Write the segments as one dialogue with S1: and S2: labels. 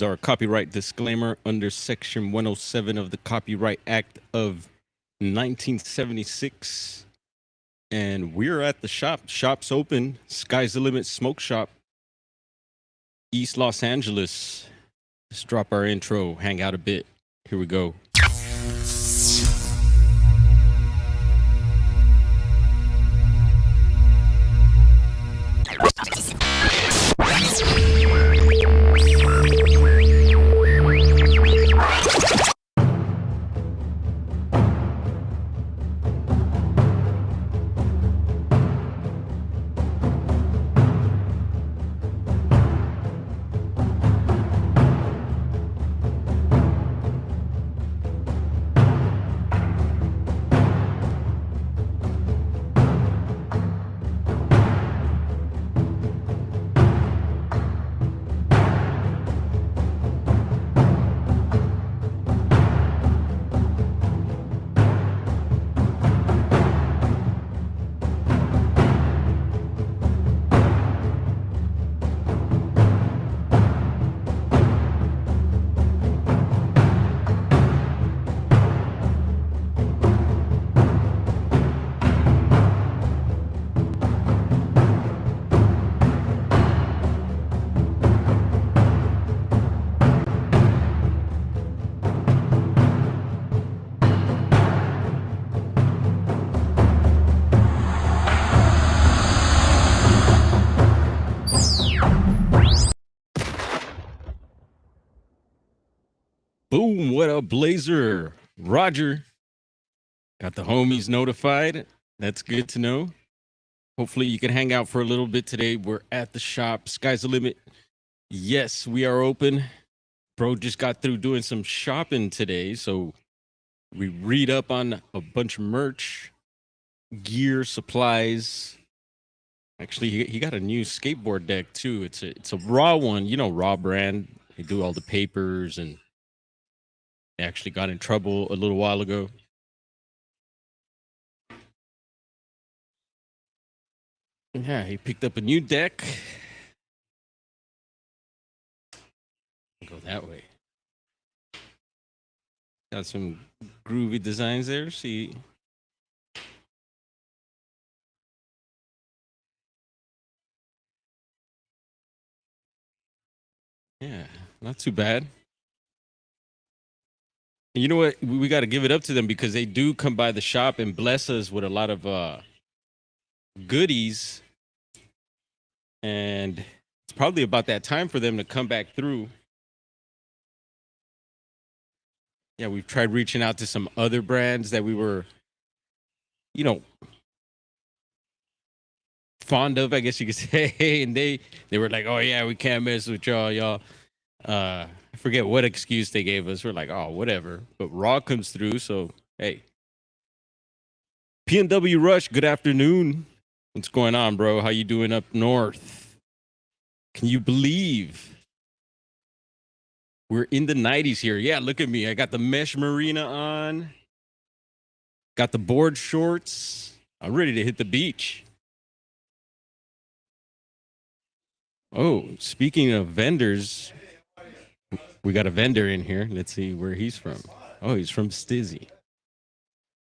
S1: is our copyright disclaimer under Section 107 of the Copyright Act of 1976. And we're at the shop. Shop's open. Sky's the Limit Smoke Shop, East Los Angeles. Let's drop our intro, hang out a bit. Here we go. Boom, what up, Blazer? Roger. Got the homies notified. That's good to know. Hopefully you can hang out for a little bit today. We're at the shop. Sky's the limit. Yes, we are open. Bro just got through doing some shopping today, so we read up on a bunch of merch, gear, supplies. Actually, he got a new skateboard deck too. It's a Raw one, you know, Raw brand. They do all the papers, and they actually got in trouble a little while ago. Yeah, he picked up a new deck. Go that way. Got some groovy designs there. See. Yeah, not too bad. You know what? We got to give it up to them because they do come by the shop and bless us with a lot of goodies. And it's probably about that time for them to come back through. Yeah, we've tried reaching out to some other brands that we were, you know, fond of, I guess you could say. And they were like, oh, yeah, we can't mess with y'all. I forget what excuse they gave us. We're like, oh, whatever. But Raw comes through, so hey. PNW Rush, good afternoon. What's going on, bro? How you doing up north? Can you believe we're in the 90s here? Yeah, look at me. I got the mesh marina on. Got the board shorts. I'm ready to hit the beach. Oh, speaking of vendors, we got a vendor in here. Let's see where he's from. Oh, he's from Stizzy.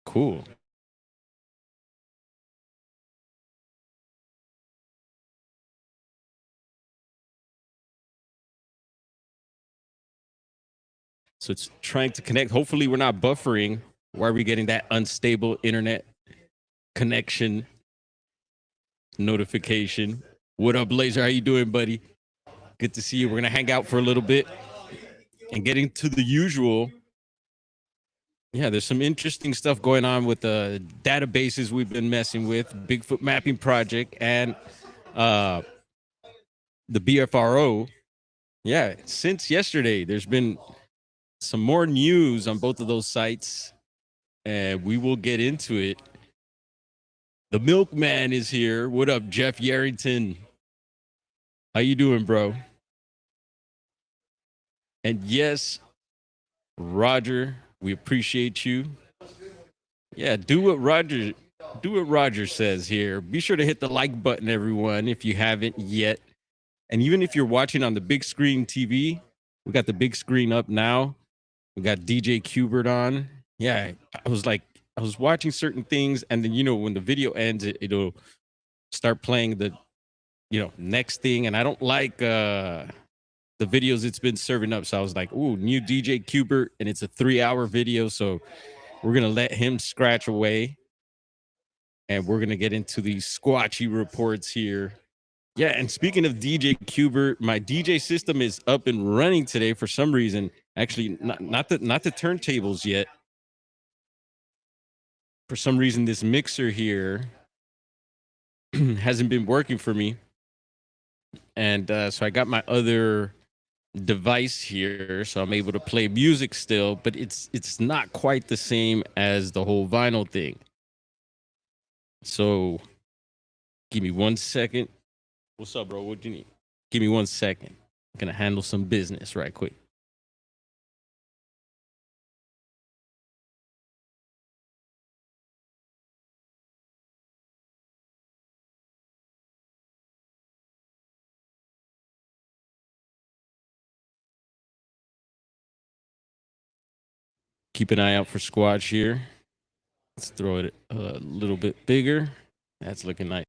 S1: Cool. So it's trying to connect. Hopefully we're not buffering. Why are we getting that unstable internet connection notification? What up, Blazer? How you doing, buddy? Good to see you. We're going to hang out for a little bit and get into the usual. Yeah, there's some interesting stuff going on with the databases we've been messing with, Bigfoot mapping project and the BFRO. Yeah, since yesterday, there's been some more news on both of those sites, and we will get into it. The milkman is here. What up, Jeff Yarrington? How you doing, bro? And yes, Roger, we appreciate you. Yeah, do what Roger says here. Be sure to hit the like button, everyone, if you haven't yet. And even if you're watching on the big screen TV, We got the big screen up now. We got DJ Qbert on. Yeah, I was watching certain things, and then when the video ends, it'll start playing the next thing, and I don't like the videos it's been serving up. So I was like, ooh, new DJ Qbert, and it's a 3-hour video, so we're gonna let him scratch away, and we're gonna get into these squatchy reports here. Yeah, and speaking of DJ Qbert, my DJ system is up and running today for some reason. Actually, not the turntables yet. For some reason, this mixer here hasn't been working for me, and so I got my other device here, so I'm able to play music still, but it's not quite the same as the whole vinyl thing. So, give me 1 second. What's up, bro? What do you need? Give me 1 second. I'm gonna handle some business right quick. Keep an eye out for Squatch here. Let's throw it a little bit bigger. That's looking nice.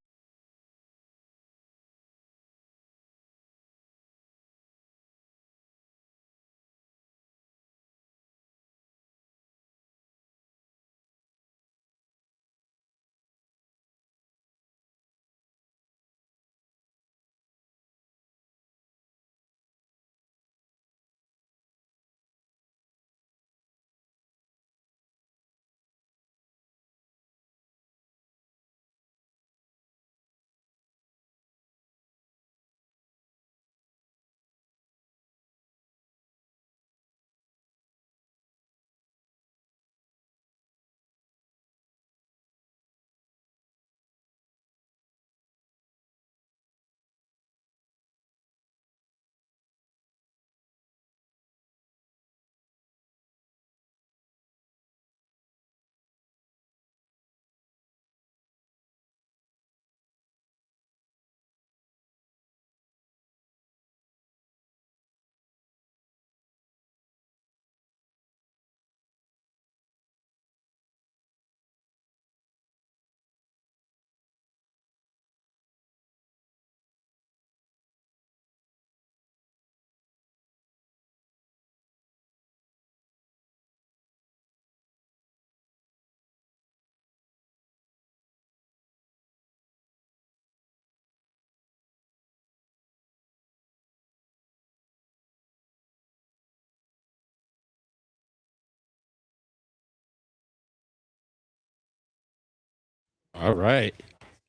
S1: All right.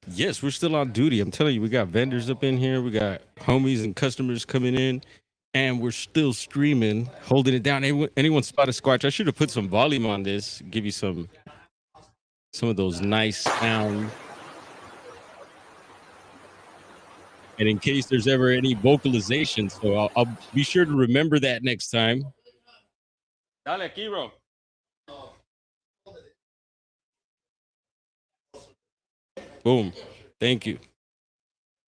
S1: Yes, we're still on duty. I'm telling you, we got vendors up in here. We got homies and customers coming in, and we're still streaming, holding it down. Anyone spot a Squatch? I should have put some volume on this, give you some of those nice sound. And in case there's ever any vocalizations, so I'll be sure to remember that next time. Dale aquí, bro. Boom. Thank you.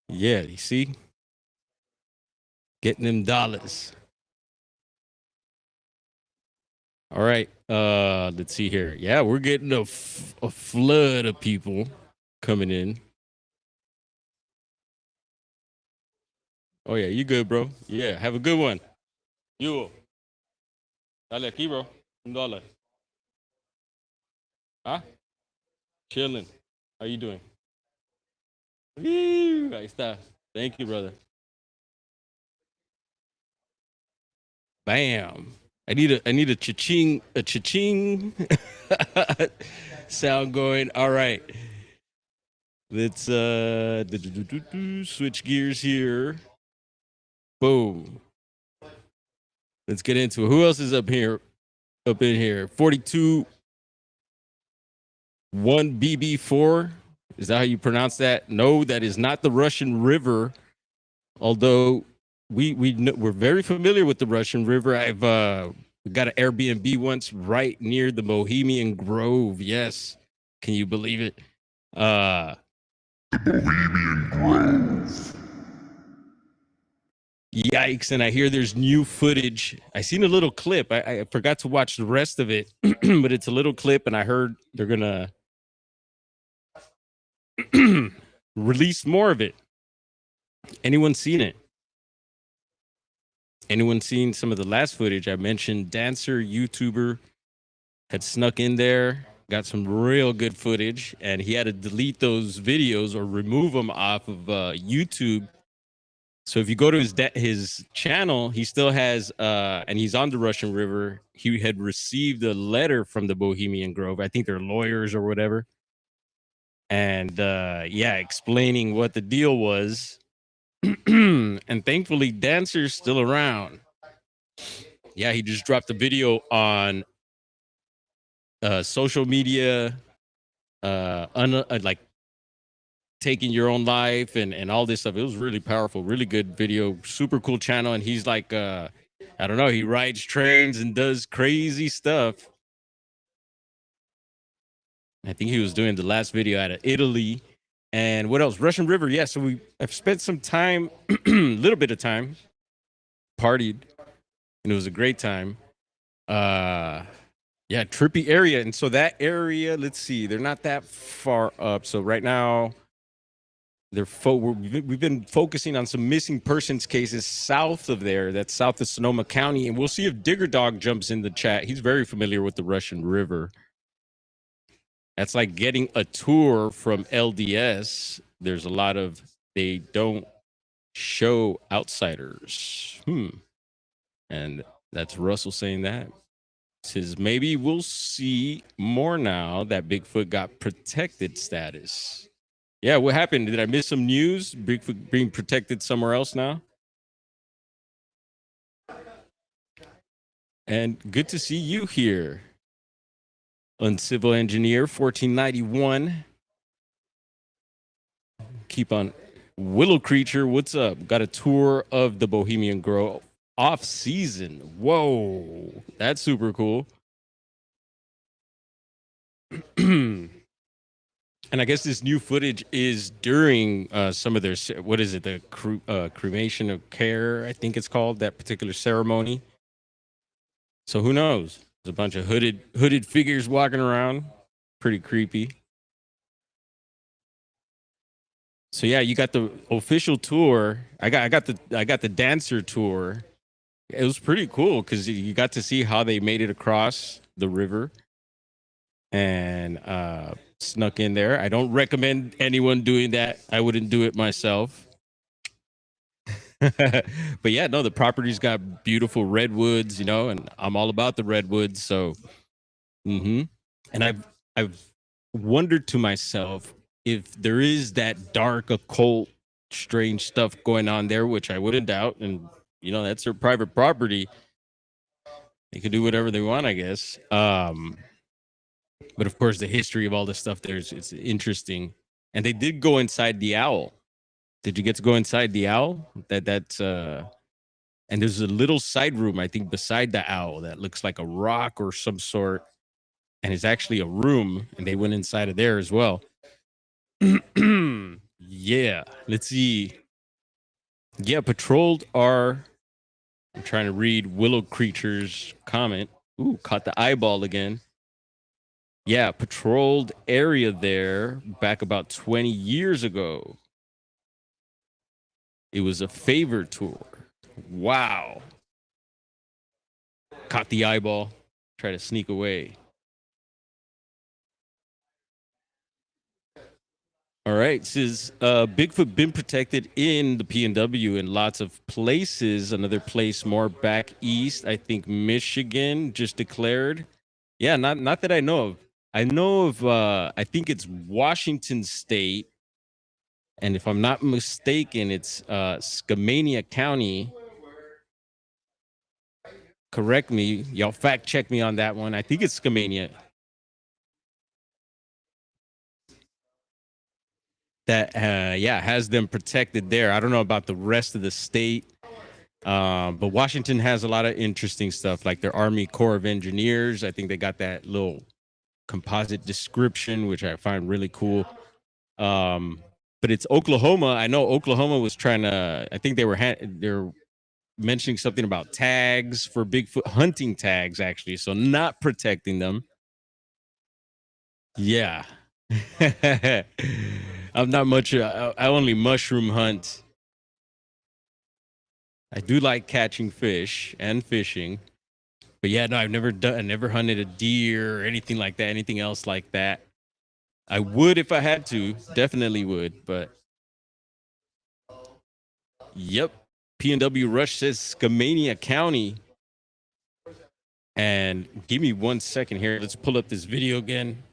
S1: Yeah, you see? Getting them dollars. All right. Let's see here. Yeah, we're getting a flood of people coming in. Oh yeah, you good, bro? Yeah, have a good one. You. Dale aquí, bro. $1. Huh? Chilling. How you doing? Ahí está. Thank you, brother. Bam. I need a cha-ching sound going. All right. Let's switch gears here. Boom. Let's get into it. Who else is up here? Up in here. 42 1BB4. Is that how you pronounce that? No, that is not the Russian River. Although we're very familiar with the Russian River. I've got an Airbnb once right near the Bohemian Grove. Yes, can you believe it? The Bohemian Grove. Yikes. And I hear there's new footage. I seen a little clip. I forgot to watch the rest of it, but it's a little clip, and I heard they're going to release more of it. Anyone seen it? Anyone seen some of the last footage? I mentioned dancer, YouTuber had snuck in there, got some real good footage, and he had to delete those videos or remove them off of YouTube. So if you go to his channel, he still has, and he's on the Russian River. He had received a letter from the Bohemian Grove. I think they're lawyers or whatever. And yeah, explaining what the deal was. And thankfully, Dancer's still around. Yeah, he just dropped a video on social media, like taking your own life and all this stuff. It was really powerful, really good video, super cool channel. And he's like, I don't know, he rides trains and does crazy stuff. I think he was doing the last video out of Italy. And what else? Russian River. Yeah, so I've spent some time, a little bit of time, partied, and it was a great time. Yeah, trippy area. And so that area, let's see, they're not that far up. So right now, we've been focusing on some missing persons cases south of there. That's south of Sonoma County. And we'll see if Digger Dog jumps in the chat. He's very familiar with the Russian River. That's like getting a tour from LDS. There's a lot of, they don't show outsiders. And that's Russell saying that. Says maybe we'll see more now that Bigfoot got protected status. Yeah, what happened? Did I miss some news? Bigfoot being protected somewhere else now? And good to see you here. Uncivil Engineer 1491. Keep on. Willow Creature, what's up? Got a tour of the Bohemian Grove off season. Whoa, that's super cool. And I guess this new footage is during some of their, what is it, the cremation of care, I think it's called, that particular ceremony. So who knows? There's a bunch of hooded figures walking around. Pretty creepy. So yeah, you got the official tour. I got the dancer tour. It was pretty cool because you got to see how they made it across the river and snuck in there. I don't recommend anyone doing that. I wouldn't do it myself. But yeah, no, the property's got beautiful redwoods, you know, and I'm all about the redwoods. So, and I've wondered to myself if there is that dark, occult, strange stuff going on there, which I wouldn't doubt. And you know, that's their private property. They can do whatever they want, I guess. But of course, the history of all this stuff it's interesting. And they did go inside the owl. Did you get to go inside the owl? That's and there's a little side room, I think, beside the owl that looks like a rock or some sort. And it's actually a room, and they went inside of there as well. Yeah, let's see. Yeah, patrolled are. I'm trying to read Willow Creature's comment. Ooh, caught the eyeball again. Yeah, patrolled area there back about 20 years ago. It was a favor tour. Wow. Caught the eyeball. Try to sneak away. All right, says Bigfoot been protected in the PNW in lots of places. Another place more back east, I think Michigan just declared. Yeah, not that I know of. I know of, I think it's Washington State. And if I'm not mistaken, it's Skamania County. Correct me. Y'all fact check me on that one. I think it's Skamania. That, yeah, has them protected there. I don't know about the rest of the state. But Washington has a lot of interesting stuff, like their Army Corps of Engineers. I think they got that little composite description, which I find really cool. But it's Oklahoma. I know Oklahoma was trying to, I think they're mentioning something about tags for Bigfoot, hunting tags, actually. So not protecting them. Yeah. I'm not much, I only mushroom hunt. I do like catching fish and fishing. But yeah, no, I never hunted a deer or anything like that, anything else like that. I would if I had to, definitely would, but yep. PNW Rush says Skamania County. And give me 1 second here. Let's pull up this video again.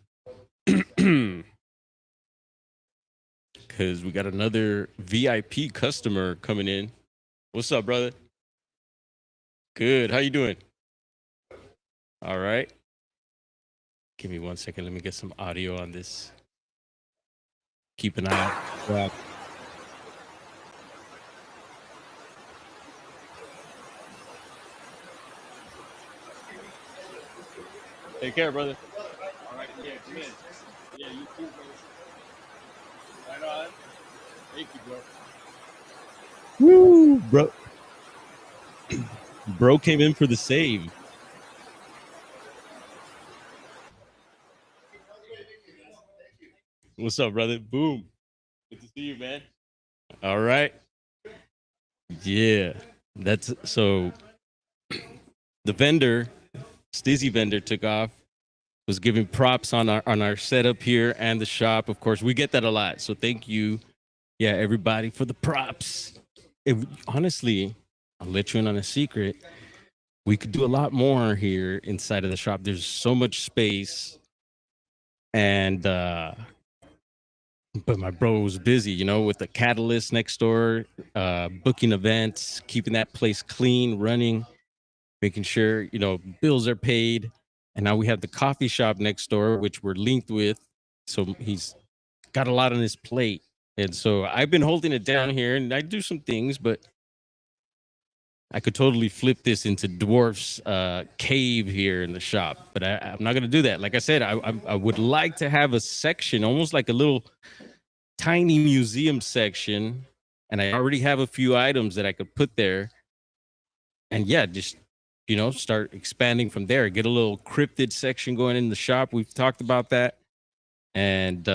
S1: Because we got another VIP customer coming in. What's up, brother? Good. How you doing? All right. Give me 1 second. Let me get some audio on this. Keep an eye out. Yeah. Take care, brother. All right. Yeah, come in. Yeah, you too, brother. Right on. Thank you, bro. Woo, bro. Bro came in for the save. What's up, brother? Boom. Good to see you, man. All right. Yeah. That's so the vendor, Stizzy vendor, took off, was giving props on our setup here and the shop. Of course, we get that a lot. So thank you. Yeah, everybody for the props. Honestly, I'll let you in on a secret. We could do a lot more here inside of the shop. There's so much space. And but my bro was busy, you know, with the catalyst next door, booking events, keeping that place clean, running, making sure, you know, bills are paid. And now we have the coffee shop next door, which we're linked with. So he's got a lot on his plate. And so I've been holding it down here and I do some things, but I could totally flip this into Dwarf's cave here in the shop. But I'm not going to do that. Like I said, I would like to have a section, almost like a little tiny museum section. And I already have a few items that I could put there. And yeah, just, you know, start expanding from there. Get a little cryptid section going in the shop. We've talked about that. And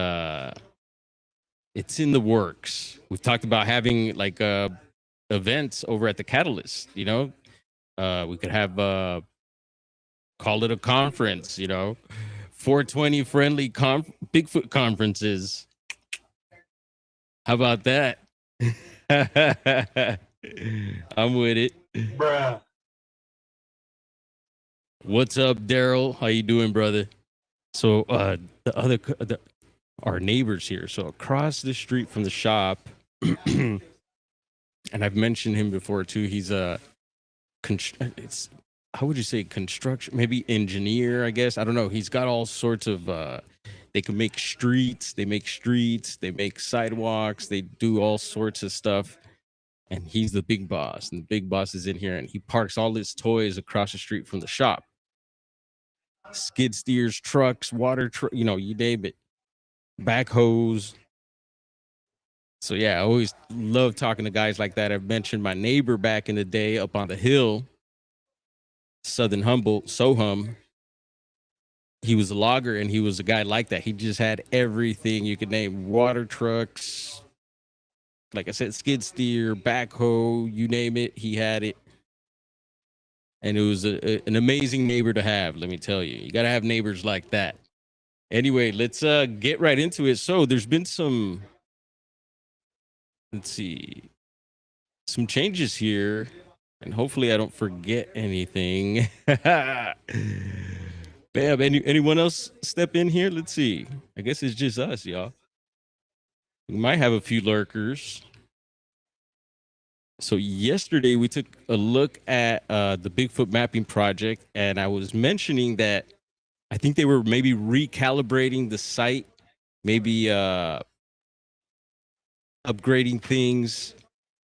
S1: it's in the works. We've talked about having like events over at the Catalyst, you know. We could have call it a conference, you know, 420 friendly Bigfoot conferences. How about that? I'm with it.
S2: Bruh.
S1: What's up, Daryl? How you doing, brother? So our neighbors here. So across the street from the shop, and I've mentioned him before too. He's a it's how would you say construction? Maybe engineer, I guess. I don't know. He's got all sorts of. They can make streets. They make streets. They make sidewalks. They do all sorts of stuff. And he's the big boss. And the big boss is in here, and he parks all his toys across the street from the shop. Skid steers, trucks, you know, you name it. Backhoes. So yeah, I always love talking to guys like that. I've mentioned my neighbor back in the day up on the hill, Southern Humboldt, Sohum. He was a logger, and he was a guy like that. He just had everything you could name: water trucks, like I said, skid steer, backhoe, you name it, he had it. And it was an amazing neighbor to have, let me tell you. You got to have neighbors like that. Anyway, let's get right into it. So there's been some, let's see, some changes here. And hopefully I don't forget anything. Bam, anyone else step in here? Let's see. I guess it's just us, y'all. We might have a few lurkers. So yesterday we took a look at the Bigfoot mapping project, and I was mentioning that I think they were maybe recalibrating the site, maybe upgrading things,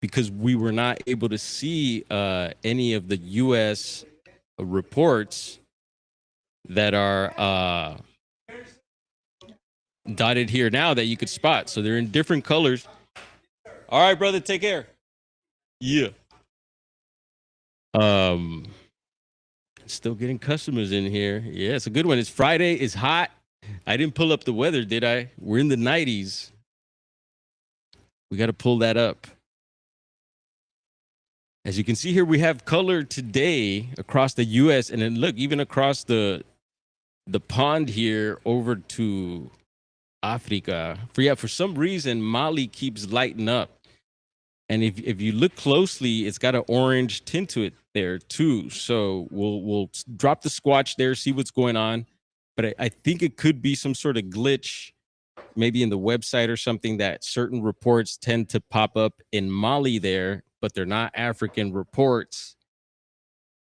S1: because we were not able to see any of the U.S. reports that are dotted here now that you could spot. So they're in different colors. All right, brother, take care. Yeah. Um, Still getting customers in here. Yeah, it's a good one. It's Friday. It's hot. I didn't pull up the weather, did I? We're in the 90s. We got to pull that up. As you can see here, we have color today across the U.S. and then look, even across the pond here over to Africa. For some reason, Mali keeps lighting up. And if you look closely, it's got an orange tint to it there too. So we'll drop the squatch there, see what's going on. But I think it could be some sort of glitch, maybe in the website or something, that certain reports tend to pop up in Mali there, but they're not African reports.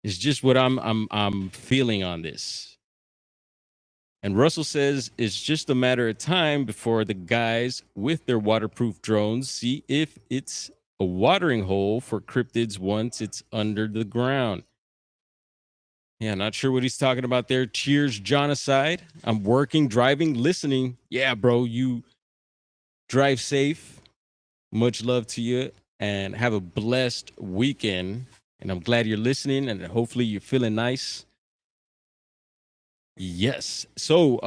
S1: It's just what I'm feeling on this. And Russell says it's just a matter of time before the guys with their waterproof drones see if it's a watering hole for cryptids once it's under the ground. Yeah, not sure what he's talking about there. Cheers, Jonocide. I'm working, driving, listening. Yeah, bro, you drive safe. Much love to you and have a blessed weekend. And I'm glad you're listening and hopefully you're feeling nice. Yes. So,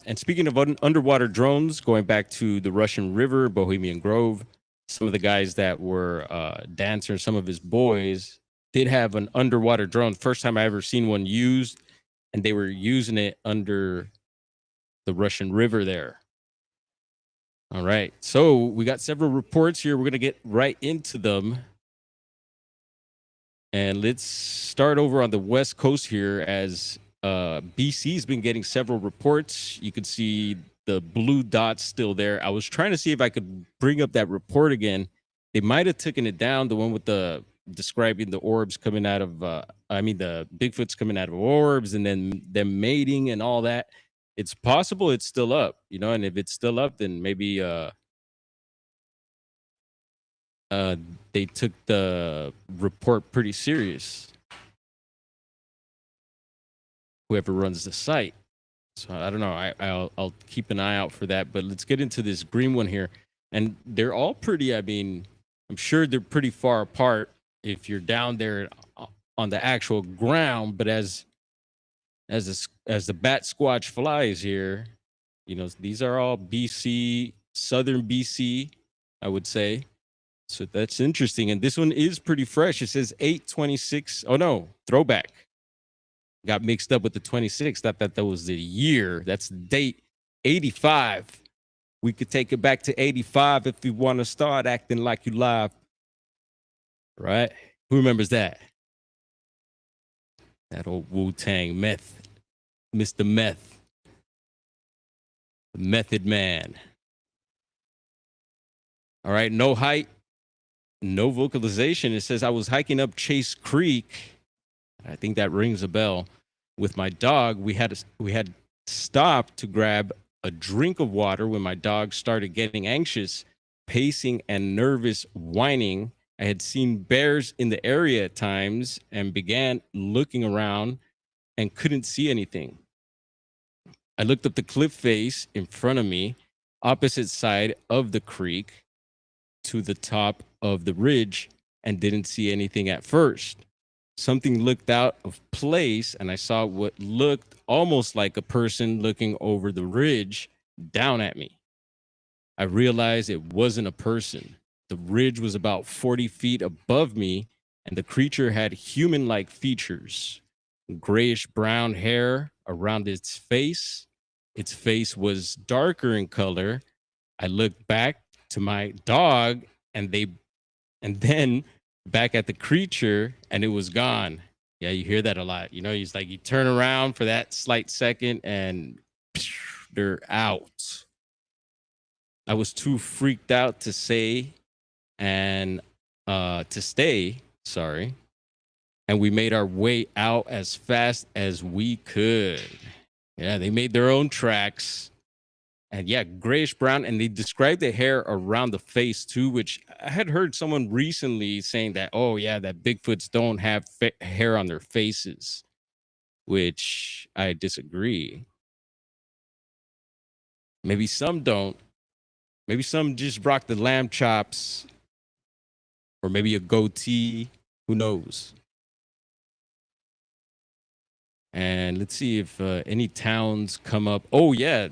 S1: and speaking of underwater drones, going back to the Russian River, Bohemian Grove, some of the guys that were dancing, some of his boys did have an underwater drone. First time I ever seen one used, and they were using it under the Russian River there. All right. So we got several reports here. We're going to get right into them. And let's start over on the West Coast here as BC's been getting several reports. You can see the blue dots still there. I was trying to see if I could bring up that report again. They might have taken it down, the one with the describing the orbs coming out of, the Bigfoot's coming out of orbs and then them mating and all that. It's possible it's still up, and if it's still up, then maybe they took the report pretty serious. Whoever runs the site. So I don't know. I'll keep an eye out for that. But let's get into this green one here. And they're all pretty, I'm sure they're pretty far apart if you're down there on the actual ground. But as the bat squatch flies here, these are all BC, southern BC, I would say. So that's interesting. And this one is pretty fresh. It says 8/26. Oh, no, throwback. Got mixed up with the 26th. Thought that was the year. That's the date. 85. We could take it back to 85 if you want to start acting like you live. Right? Who remembers that? That old Wu-Tang Meth. Mr. Meth. The Method Man. All right. No height. No vocalization. It says I was hiking up Chase Creek. I think that rings a bell. With my dog, we had stopped to grab a drink of water when my dog started getting anxious, pacing, and nervous whining. I had seen bears in the area at times and began looking around and couldn't see anything. I looked up the cliff face in front of me, opposite side of the creek to the top of the ridge, and didn't see anything at first. Something looked out of place, and I saw what looked almost like a person looking over the ridge down at me. I realized it wasn't a person. The ridge was about 40 feet above me, and the creature had human-like features. Grayish brown hair around its face. Its face was darker in color. I looked back to my dog, and then back at the creature, and it was gone. Yeah, you hear that a lot. He's like, you turn around for that slight second and they're out. I was too freaked out to say and to stay, sorry. And we made our way out as fast as we could. Yeah, they made their own tracks. And yeah, grayish brown. And they described the hair around the face too, which I had heard someone recently saying that, oh yeah, that Bigfoots don't have hair on their faces, which I disagree. Maybe some don't. Maybe some just rock the lamb chops or maybe a goatee. Who knows? And let's see if any towns come up. Oh yeah,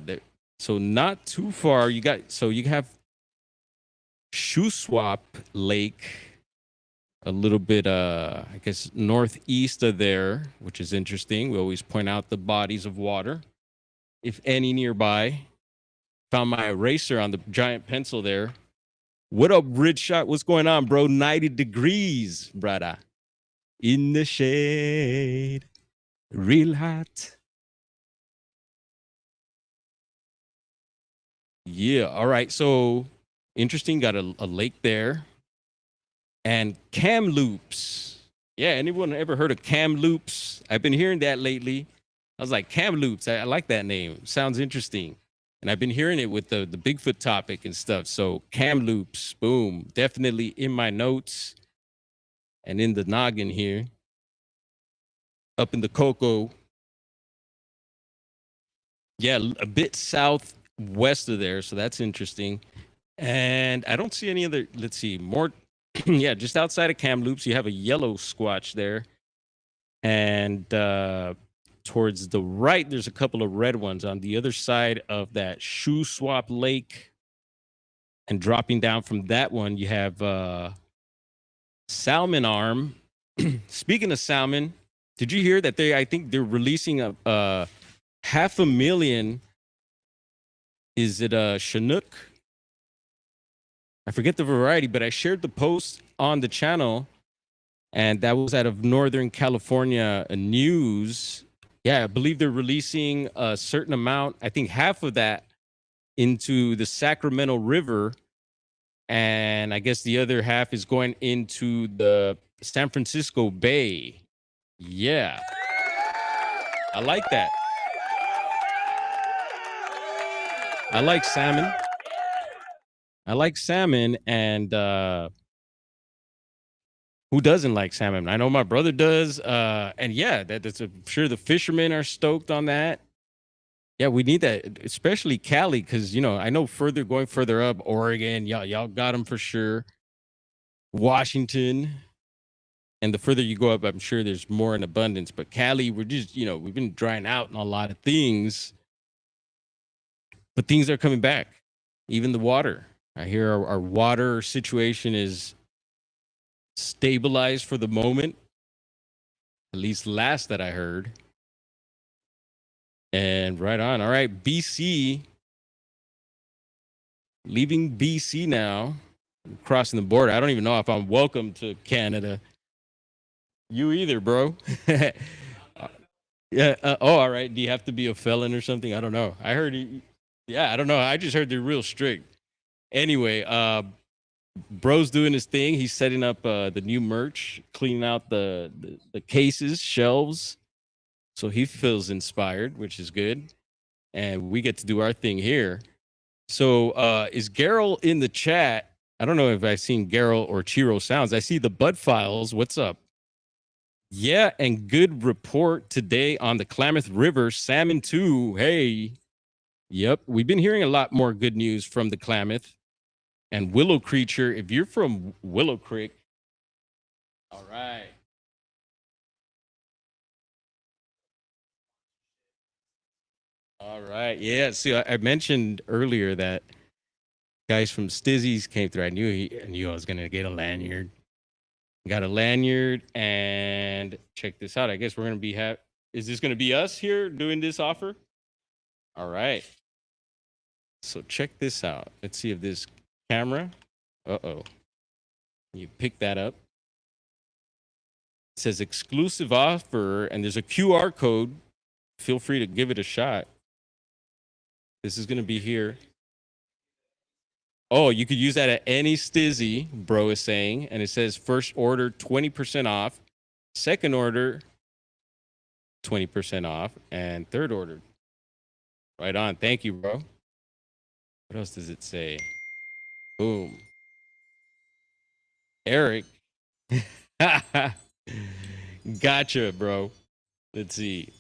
S1: so not too far. You have Shuswap Lake, a little bit I guess northeast of there, which is interesting. We always point out the bodies of water, if any nearby. Found my eraser on the giant pencil there. What up, Rich Shot? What's going on, bro? 90 degrees, brother. In the shade. Real hot. Yeah. All right. So interesting. Got a lake there. And Kamloops. Yeah. Anyone ever heard of Kamloops? I've been hearing that lately. I was like, Kamloops. I like that name. Sounds interesting. And I've been hearing it with the Bigfoot topic and stuff. So Kamloops, boom. Definitely in my notes and in the noggin here. Up in the Cocoa. Yeah, a bit southwest of there. So that's interesting. And I don't see any other, let's see, more. Yeah, just outside of Kamloops, you have a yellow squatch there. And towards the right, there's a couple of red ones on the other side of that Shuswap Lake. And dropping down from that one, you have Salmon Arm. Speaking of salmon, did you hear that I think they're releasing a 500,000, is it a Chinook? I forget the variety, but I shared the post on the channel, and that was out of Northern California news. Yeah, I believe they're releasing a certain amount, I think half of that, into the Sacramento River, and I guess the other half is going into the San Francisco Bay. Yeah, I like that. I like salmon. And who doesn't like salmon? I know my brother does. And yeah, I'm sure the fishermen are stoked on that. Yeah, we need that, especially Cali, because I know going further up, Oregon, y'all got them for sure. Washington, and the further you go up, I'm sure there's more in abundance. But Cali, we're just we've been drying out on a lot of things, but things are coming back. Even the water. I hear our water situation is stabilized for the moment, at least last that I heard. And right on. All right, BC. Leaving BC now, crossing the border. I don't even know if I'm welcome to Canada. You either, bro. Yeah. All right. Do you have to be a felon or something? I don't know. I heard. Yeah, I don't know. I just heard they're real strict. Anyway, bro's doing his thing. He's setting up the new merch, cleaning out the cases, shelves. So he feels inspired, which is good. And we get to do our thing here. So is Gerald in the chat? I don't know if I've seen Gerald or Chiro Sounds. I see the Bud Files. What's up? Yeah, and good report today on the Klamath River Salmon 2. Hey. Yep, we've been hearing a lot more good news from the Klamath and Willow Creature. If you're from Willow Creek, all right. All right. Yeah. See, I mentioned earlier that guys from Stizzy's came through. I knew I was gonna get a lanyard. Got a lanyard, and check this out. I guess we're gonna be is this gonna be us here doing this offer? All right. So check this out. Let's see if this camera. You pick that up. It says exclusive offer, and there's a QR code. Feel free to give it a shot. This is gonna be here. Oh, you could use that at any Stizzy, bro is saying. And it says first order 20% off, second order 20% off, and third order. Right on. Thank you, bro. What else does it say? Boom. Eric. Gotcha, bro. Let's see.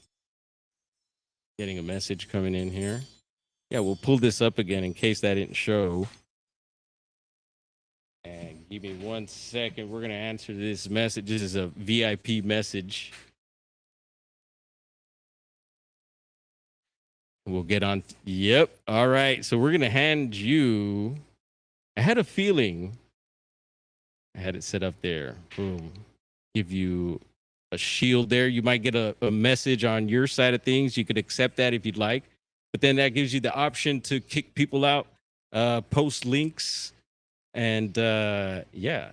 S1: Getting a message coming in here. Yeah, we'll pull this up again in case that didn't show. And give me 1 second. We're going to answer this message. This is a VIP message. We'll get on. Yep. All right. So we're going to hand you. I had a feeling. I had it set up there. Boom. Give you a shield there. You might get a message on your side of things. You could accept that if you'd like. But then that gives you the option to kick people out, post links, and yeah.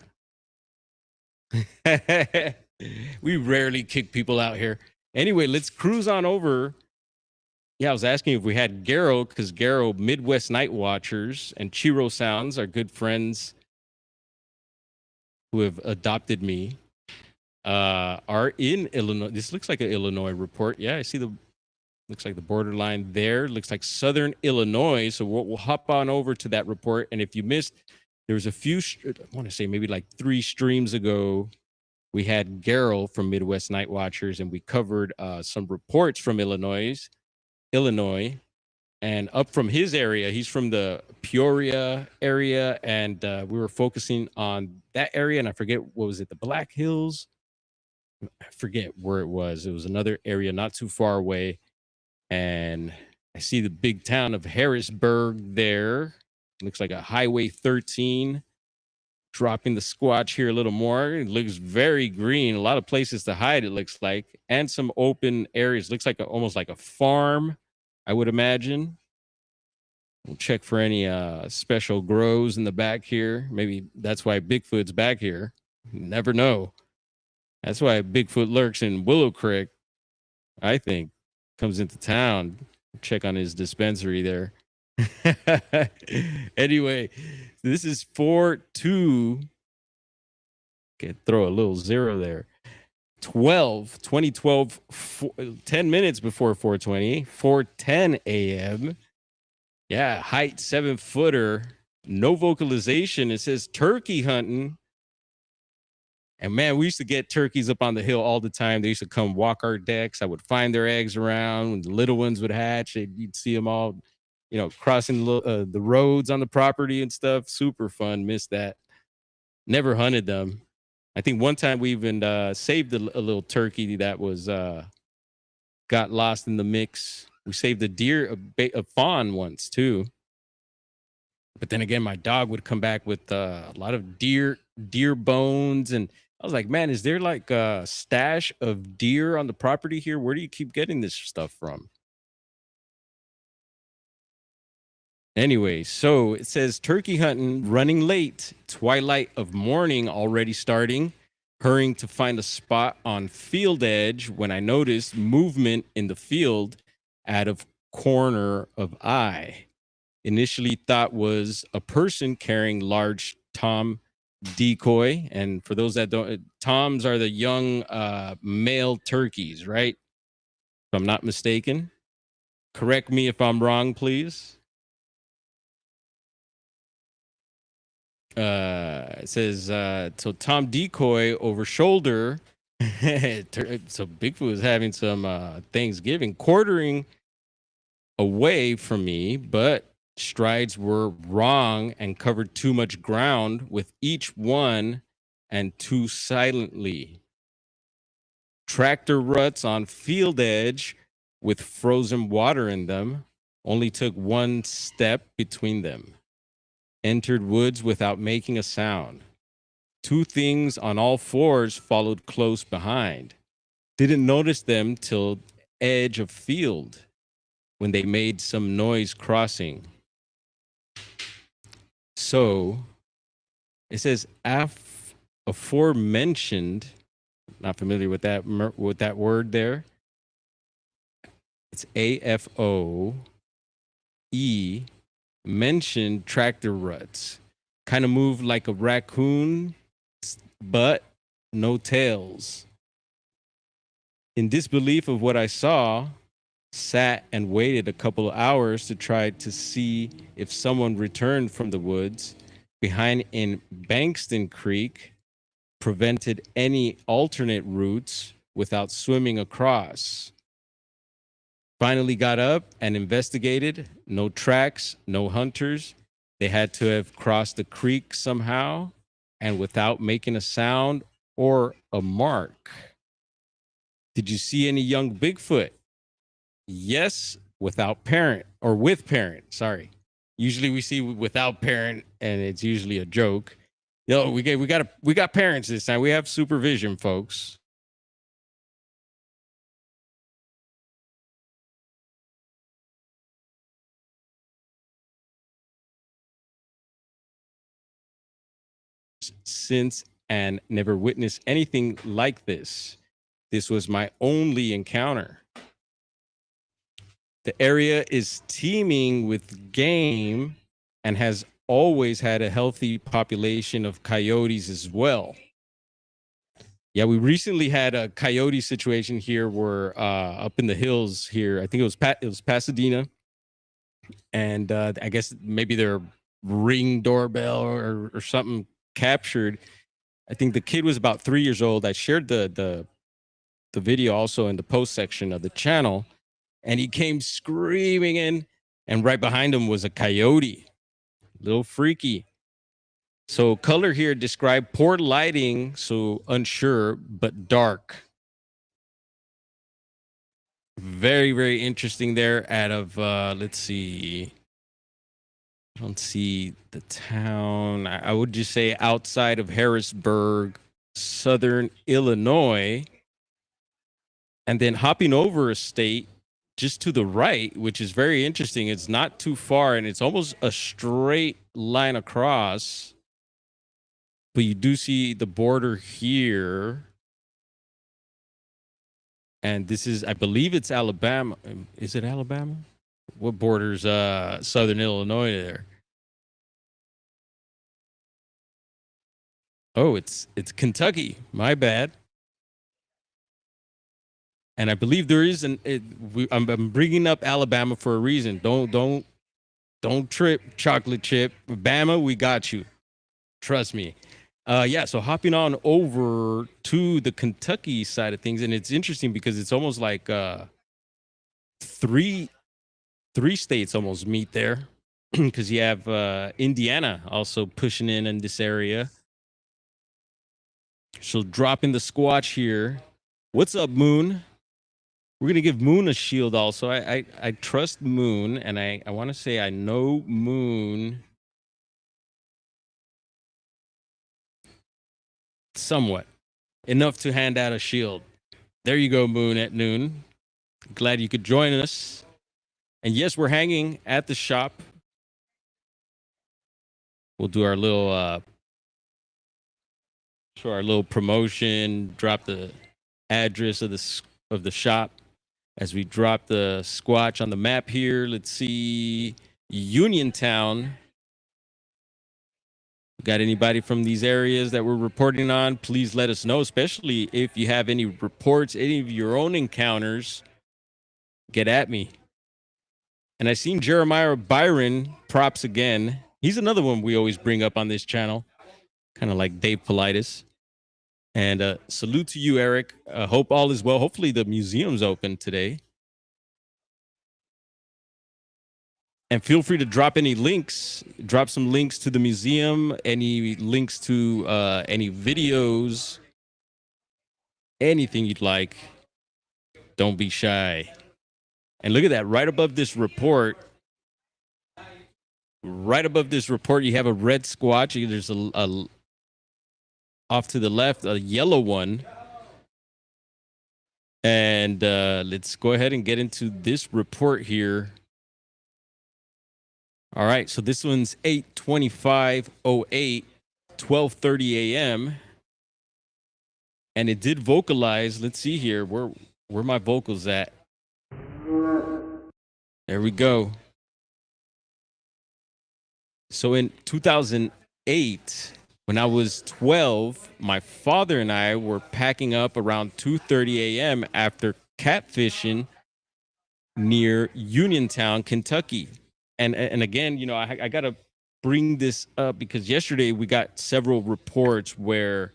S1: We rarely kick people out here. Anyway, let's cruise on over. Yeah, I was asking if we had Garo, because Garo, Midwest Night Watchers, and Chiro Sounds are good friends who have adopted me, are in Illinois. This looks like an Illinois report. Yeah, I see looks like the borderline there. Looks like Southern Illinois. So we'll hop on over to that report. And if you missed, there was a few, I want to say maybe like 3 streams ago, we had Garo from Midwest Night Watchers, and we covered some reports from Illinois, and up from his area. He's from the Peoria area, and we were focusing on that area. And I forget, what was it, the Black Hills? I forget where it was. It was another area not too far away. And I see the big town of Harrisburg there. Looks like a Highway 13. Dropping the squatch here a little more. It looks very green. A lot of places to hide, it looks like. And some open areas. Looks like almost like a farm, I would imagine. We'll check for any special grows in the back here. Maybe that's why Bigfoot's back here. Never know. That's why Bigfoot lurks in Willow Creek, I think. Comes into town. Check on his dispensary there. Anyway, this is 4/2. Okay, throw a little 0 there. 2012, 10 minutes before 4:20, 4:10 a.m. Yeah, height 7-footer, no vocalization. It says turkey hunting. And man, we used to get turkeys up on the hill all the time. They used to come walk our decks. I would find their eggs around. When the little ones would hatch, you'd see them all, crossing the roads on the property and stuff. Super fun. Missed that. Never hunted them. I think one time we even saved a little turkey that was got lost in the mix. We saved a deer, a fawn once too. But then again, my dog would come back with a lot of deer bones, and I was like, man, is there like a stash of deer on the property here? Where do you keep getting this stuff from? Anyway, so it says turkey hunting, running late, twilight of morning already starting, hurrying to find a spot on field edge when I noticed movement in the field out of corner of eye. Initially thought was a person carrying large tom decoy. And for those that don't, toms are the young male turkeys, right? If I'm not mistaken. Correct me if I'm wrong, please. It says, so tom decoy over shoulder. So Bigfoot was having some Thanksgiving, quartering away from me, but strides were wrong and covered too much ground with each one and too silently. Tractor ruts on field edge with frozen water in them, only took one step between them. Entered woods without making a sound. 2 things on all 4s followed close behind. Didn't notice them till edge of field when they made some noise crossing. So it says aforementioned, not familiar with that word there. It's AFOE, mentioned tractor ruts. Kind of move like a raccoon, but no tails. In disbelief of what I saw, sat and waited a couple of hours to try to see if someone returned from the woods behind in Bankston Creek, prevented any alternate routes without swimming across. Finally got up and investigated. No tracks, no hunters. They had to have crossed the creek somehow and without making a sound or a mark. Did you see any young Bigfoot? Yes, without parent or with parent. Sorry. Usually we see without parent, and it's usually a joke. Yo, we got parents this time. We have supervision, folks. Since and never witnessed anything like this. This was my only encounter. The area is teeming with game and has always had a healthy population of coyotes as well. Yeah, we recently had a coyote situation here where up in the hills here, I think it was Pasadena, and I guess maybe their Ring doorbell or something captured. I think the kid was about 3 years old. I shared the video also in the post section of the channel, and he came screaming in, and right behind him was a coyote, little freaky. So color here described poor lighting, so unsure, but dark. Very, very interesting there. Out of, let's see. I don't see the town. I would just say outside of Harrisburg, southern Illinois. And then hopping over a state just to the right, which is very interesting. It's not too far, and it's almost a straight line across. But you do see the border here. And this is, I believe it's Alabama. Is it Alabama? What borders southern Illinois there? Oh, it's Kentucky. My bad. And I believe there is I'm bringing up Alabama for a reason. Don't trip, chocolate chip. Bama, we got you. Trust me. Yeah, so hopping on over to the Kentucky side of things, and it's interesting because it's almost like three states almost meet there, because you have Indiana also pushing in this area. So dropping the squatch here. What's up, Moon? We're gonna give Moon a shield also. I trust Moon, and I want to say I know Moon somewhat enough to hand out a shield. There you go, Moon at noon. Glad you could join us. And yes, we're hanging at the shop. We'll do our little show our little promotion, drop the address of the shop as we drop the squatch on the map here. Let's see, Uniontown. Got anybody from these areas that we're reporting on? Please let us know, especially if you have any reports, any of your own encounters. Get at me. And I seen Jeremiah Byron, props again. He's another one we always bring up on this channel, kind of like Dave Politis. And salute to you, Eric. Hope all is well. Hopefully the museum's open today. And feel free to drop any links. Drop some links to the museum, any links to any videos, anything you'd like. Don't be shy. And look at that, right above this report, you have a red squatch. There's a off to the left, a yellow one. And let's go ahead and get into this report here. All right, so this one's 8/25/08, 12:30 a.m. And it did vocalize. Let's see here. Where my vocals at? There we go. So in 2008, when I was 12, my father and I were packing up around 2:30 a.m. after catfishing near Uniontown, Kentucky. And again, you know, I got to bring this up because yesterday we got several reports where,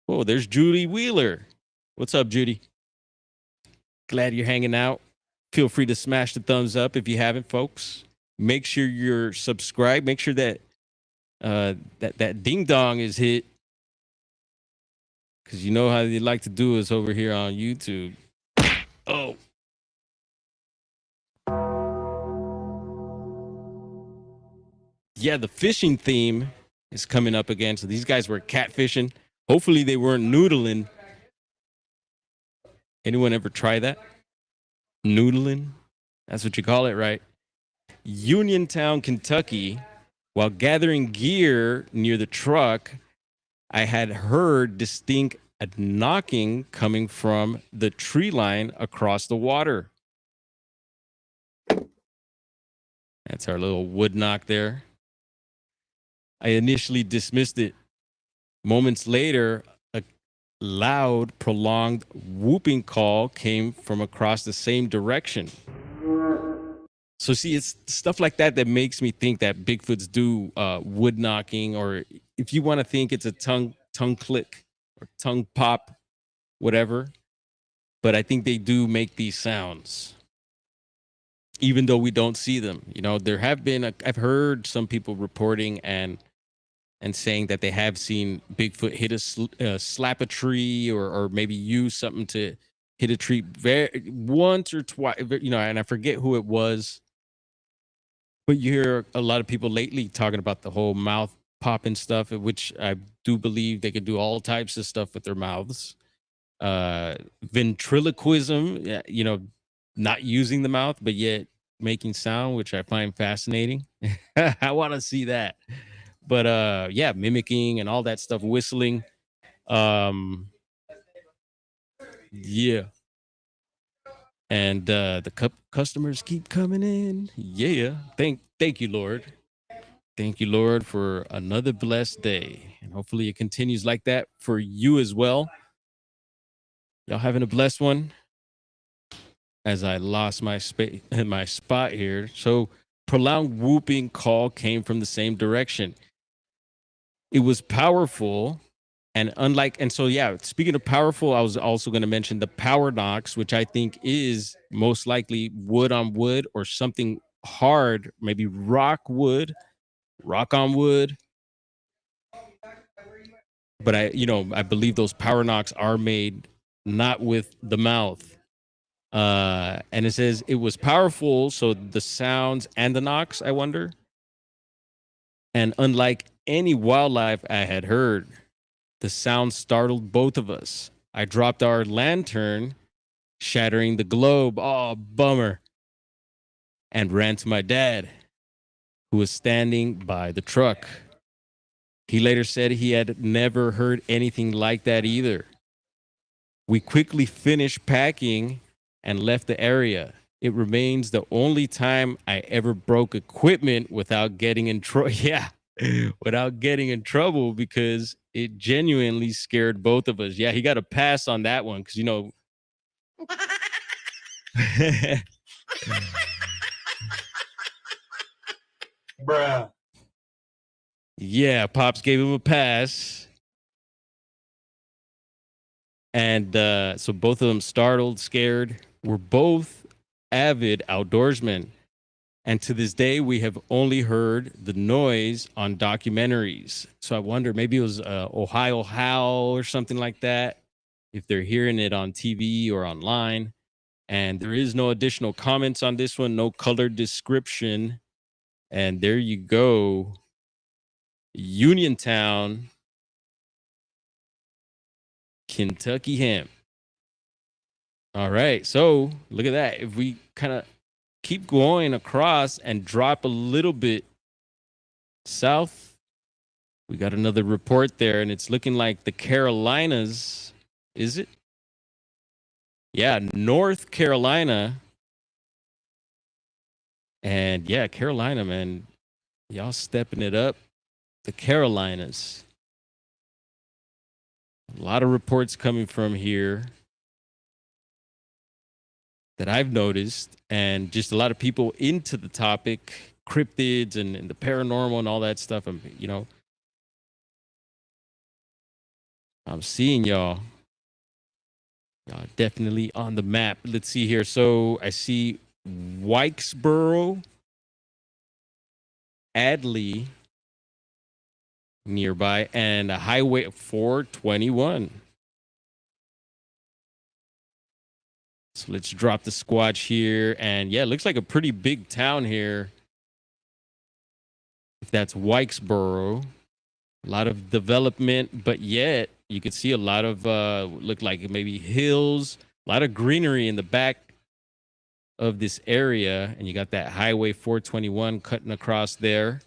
S1: oh, there's Judy Wheeler. What's up, Judy? Glad you're hanging out. Feel free to smash the thumbs up if you haven't, folks. Make sure you're subscribed. Make sure that that ding dong is hit, because you know how they like to do us over here on YouTube. Oh, yeah, the fishing theme is coming up again. So these guys were catfishing. Hopefully they weren't noodling. Anyone ever try that? Noodling? That's what you call it, right? Uniontown, Kentucky. While gathering gear near the truck, I had heard distinct knocking coming from the tree line across the water. That's our little wood knock there. I initially dismissed it. Moments later, a loud, prolonged whooping call came from across the same direction. So see, it's stuff like that that makes me think that Bigfoots do wood knocking, or if you want to think it's a tongue click or tongue pop, whatever. But I think they do make these sounds, even though we don't see them. You know, there have been, I've heard some people reporting and saying that they have seen Bigfoot hit slap a tree, or maybe use something to hit a tree once or twice, you know, and I forget who it was. But you hear a lot of people lately talking about the whole mouth popping stuff, which I do believe they can do all types of stuff with their mouths. Ventriloquism, you know, not using the mouth, but yet making sound, which I find fascinating. I want to see that. But yeah, mimicking and all that stuff, whistling. Yeah. And the customers keep coming in. Yeah. Thank you, Lord. Thank you, Lord, for another blessed day. And hopefully it continues like that for you as well. Y'all having a blessed one? As I lost my space in my spot here. So prolonged whooping call came from the same direction. It was powerful. And so yeah, speaking of powerful, I was also going to mention the power knocks, which I think is most likely wood on wood or something hard, maybe rock on wood. But I believe those power knocks are made not with the mouth. And it says it was powerful, so the sounds and the knocks, I wonder. And unlike any wildlife I had heard, the sound startled both of us. I dropped our lantern, shattering the globe. Oh, bummer. And ran to my dad, who was standing by the truck. He later said he had never heard anything like that either. We quickly finished packing and left the area. It remains the only time I ever broke equipment without getting in trouble. Yeah, without getting in trouble, because it genuinely scared both of us. Yeah, he got a pass on that one because,
S2: Bruh.
S1: Yeah, Pops gave him a pass. And so both of them startled, scared. We're both avid outdoorsmen. And to this day, we have only heard the noise on documentaries. So I wonder, maybe it was Ohio Howl or something like that, if they're hearing it on TV or online. And there is no additional comments on this one, no colored description. And there you go. Uniontown, Kentucky hemp. All right. So look at that. If we kind of keep going across and drop a little bit south, we got another report there, and it's looking like the Carolinas. Is it? Yeah, North Carolina. And yeah, Carolina, man. Y'all stepping it up. The Carolinas. A lot of reports coming from here that I've noticed, and just a lot of people into the topic, cryptids and the paranormal and all that stuff. And, I'm seeing y'all. Y'all definitely on the map. Let's see here. So I see Wikesboro, Adley nearby, and a Highway 421. So let's drop the squatch here. And yeah, it looks like a pretty big town here. if that's Wikesboro. A lot of development, but yet you could see a lot of look like maybe hills, a lot of greenery in the back of this area, and you got that Highway 421 cutting across there.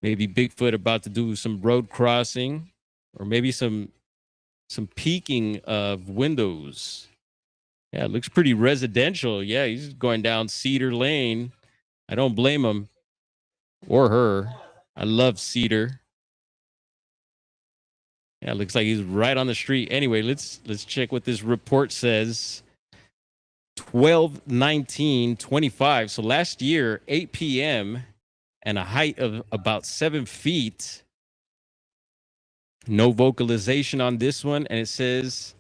S1: Maybe Bigfoot about to do some road crossing, or maybe some peeking of windows. Yeah, it looks pretty residential. Yeah, he's going down Cedar Lane. I don't blame him or her. I love Cedar. Yeah, it looks like he's right on the street. Anyway, let's check what this report says. 12/19/25. So last year, 8 p.m. and a height of about 7 feet. No vocalization on this one. And it says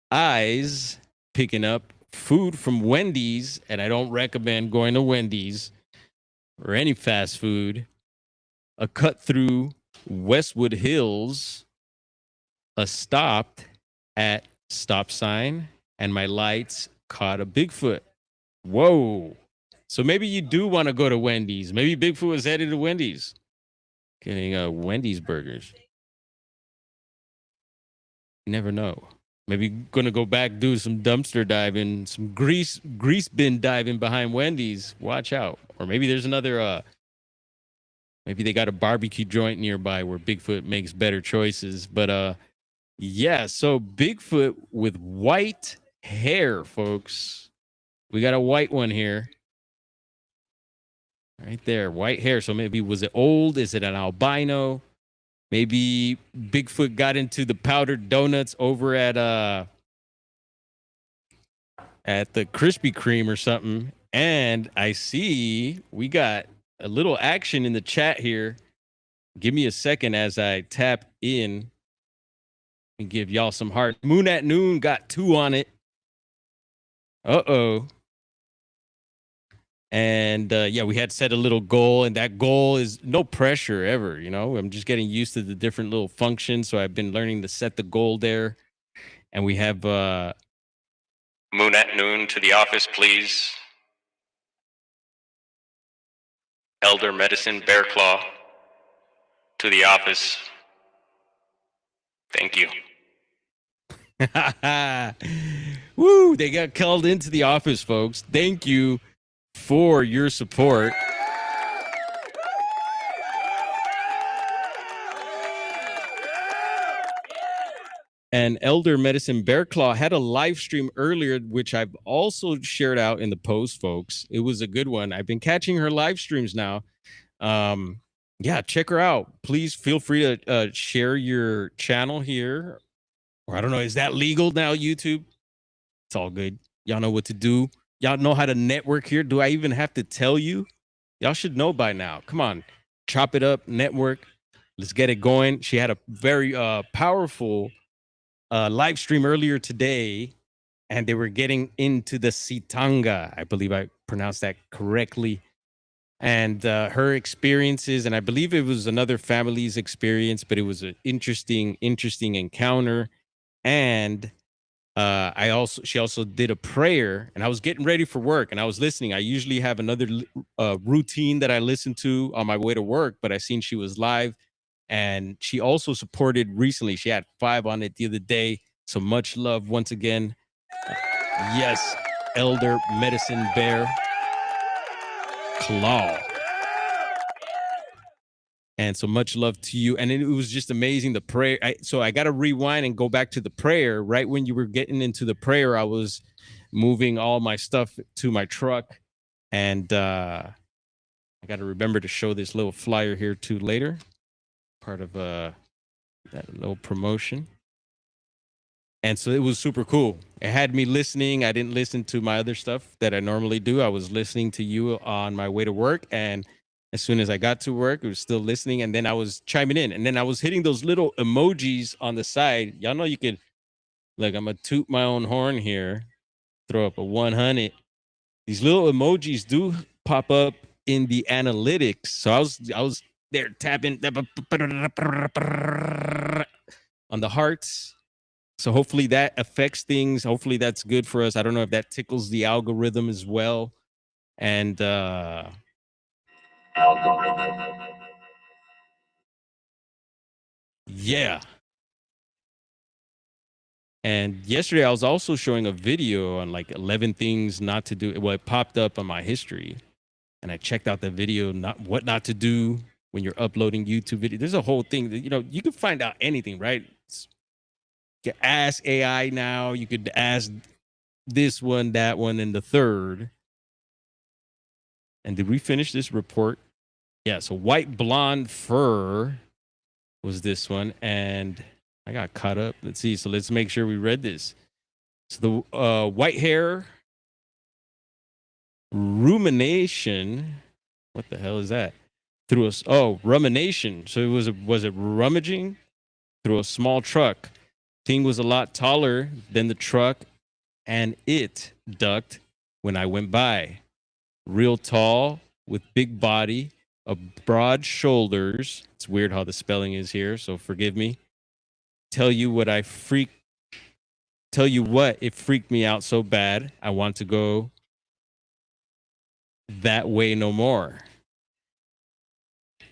S1: eyes picking up food from Wendy's. And I don't recommend going to Wendy's or any fast food. A cut through Westwood Hills. A stopped at stop sign, and my lights caught a Bigfoot. Whoa. So maybe you do want to go to Wendy's. Maybe Bigfoot was headed to Wendy's. Getting Wendy's burgers. You never know. Maybe gonna go back, do some dumpster diving, some grease bin diving behind Wendy's. Watch out. Or maybe there's another maybe they got a barbecue joint nearby where Bigfoot makes better choices. But yeah, so Bigfoot with white hair, folks. We got a white one here. Right there, white hair. So maybe, was it old? Is it an albino? Maybe Bigfoot got into the powdered donuts over at the Krispy Kreme or something. And I see we got a little action in the chat here. Give me a second as I tap in and give y'all some heart. Moon at Noon got 2 on it. Uh-oh. And yeah, we had set a little goal, and that goal is no pressure ever, you know. I'm just getting used to the different little functions, so I've been learning to set the goal there. And we have Moon at Noon to the office, please. Elder Medicine Bear Claw to the office. Thank you. Woo, they got called into the office, folks. Thank you for your support. And Elder Medicine Bear Claw had a live stream earlier, which I've also shared out in the post, folks. It was a good one. I've been catching her live streams now. Yeah, check her out. Please feel free to share your channel here. Or I don't know, is that legal now, YouTube? It's all good. Y'all know what to do. Y'all know how to network here. Do I even have to tell you? Y'all should know by now. Come on, chop it up, network. Let's get it going. She had a very powerful live stream earlier today, and they were getting into the Sitanga. I believe I pronounced that correctly. And her experiences, and I believe it was another family's experience, but it was an interesting encounter. And she also did a prayer, and I was getting ready for work and I was listening. I usually have another routine that I listen to on my way to work, but I seen she was live, and she also supported recently. She had 5 on it the other day. So much love once again. Yes, Elder Medicine Bear Claw. And so much love to you. And it was just amazing, the prayer. So I got to rewind and go back to the prayer. Right when you were getting into the prayer, I was moving all my stuff to my truck. And I got to remember to show this little flyer here too later. Part of that little promotion. And so it was super cool. It had me listening. I didn't listen to my other stuff that I normally do. I was listening to you on my way to work. And as soon as I got to work, it was still listening. And then I was chiming in. And then I was hitting those little emojis on the side. Y'all know you could, like, I'm going to toot my own horn here. Throw up a 100. These little emojis do pop up in the analytics. So I was there tapping on the hearts. So hopefully that affects things. Hopefully that's good for us. I don't know if that tickles the algorithm as well. And algorithm. Yeah. And yesterday I was also showing a video on like 11 things not to do. Well, it popped up on my history, and I checked out the video, what not to do when you're uploading YouTube video. There's a whole thing that, you can find out anything, right? You can ask AI now. You could ask this one, that one, and the third. And did we finish this report? Yeah. So white blonde fur was this one, and I got caught up. Let's see. So let's make sure we read this. So the white hair rumination. What the hell is that? Through rumination. So was it rummaging through a small truck? Thing was a lot taller than the truck, and it ducked when I went by. Real tall with big body, broad shoulders. It's weird how the spelling is here, so forgive me. Tell you what, it freaked me out so bad. I want to go that way no more.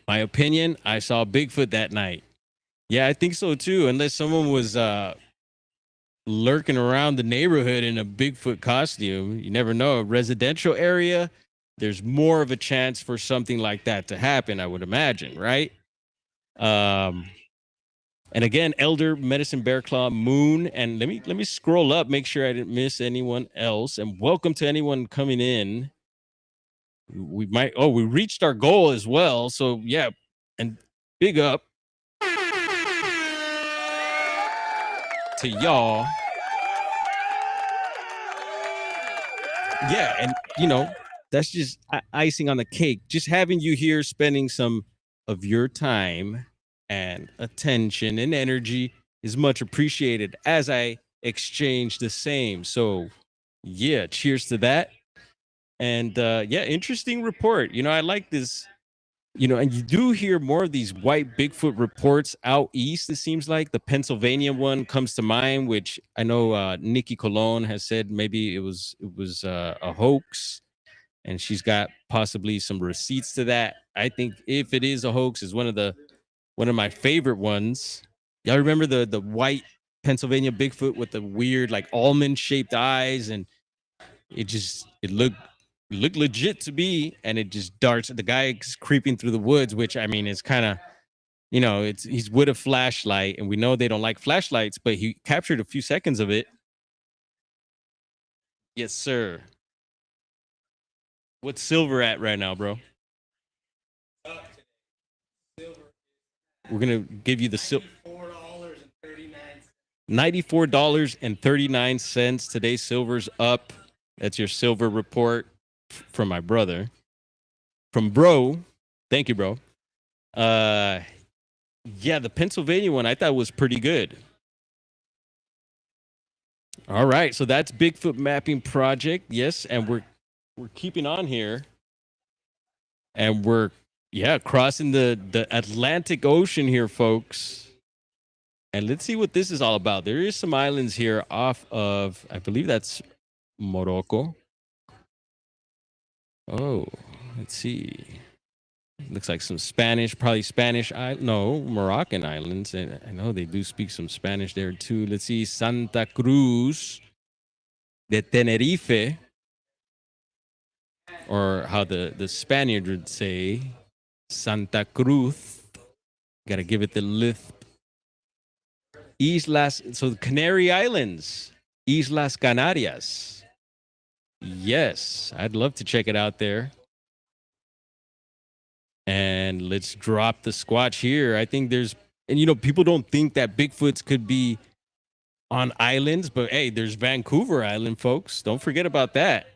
S1: My opinion, I saw Bigfoot that night. Yeah, I think so too. Unless someone was lurking around the neighborhood in a Bigfoot costume. You never know. A residential area, there's more of a chance for something like that to happen, I would imagine, right? And again, Elder, Medicine Bear Claw, Moon, and let me scroll up, make sure I didn't miss anyone else. And welcome to anyone coming in. We reached our goal as well. So yeah, and big up to y'all. Yeah, and that's just icing on the cake. Just having you here, spending some of your time and attention and energy is much appreciated, as I exchange the same. So yeah, cheers to that. And yeah, interesting report. I like this, and you do hear more of these white Bigfoot reports out east. It seems like the Pennsylvania one comes to mind, which I know Nikki Colon has said maybe it was a hoax, and she's got possibly some receipts to that. I think if it is a hoax, is one of my favorite ones. Y'all remember the white Pennsylvania Bigfoot with the weird like almond shaped eyes, and it looked legit to me, and it just darts. The guy's creeping through the woods, which I mean is kind of, he's with a flashlight, and we know they don't like flashlights, but he captured a few seconds of it. Yes, sir. What's silver at right now, bro? We're gonna give you the silver. $94.39. Today's silver's up. That's your silver report from my brother. From bro. Thank you, bro. Yeah, the Pennsylvania one I thought was pretty good. All right, so that's Bigfoot mapping project. Yes, and we're keeping on here. And we're crossing the Atlantic Ocean here, folks. And let's see what this is all about. There is some islands here off of, I believe that's Morocco. Oh, let's see. Looks like some Spanish, probably Spanish. Moroccan islands. And I know they do speak some Spanish there too. Let's see. Santa Cruz de Tenerife. Or how the Spaniard would say, Santa Cruz. Got to give it the lisp. So the Canary Islands, Islas Canarias. Yes, I'd love to check it out there. And let's drop the squatch here. I think people don't think that Bigfoots could be on islands, but hey, there's Vancouver Island, folks. Don't forget about that.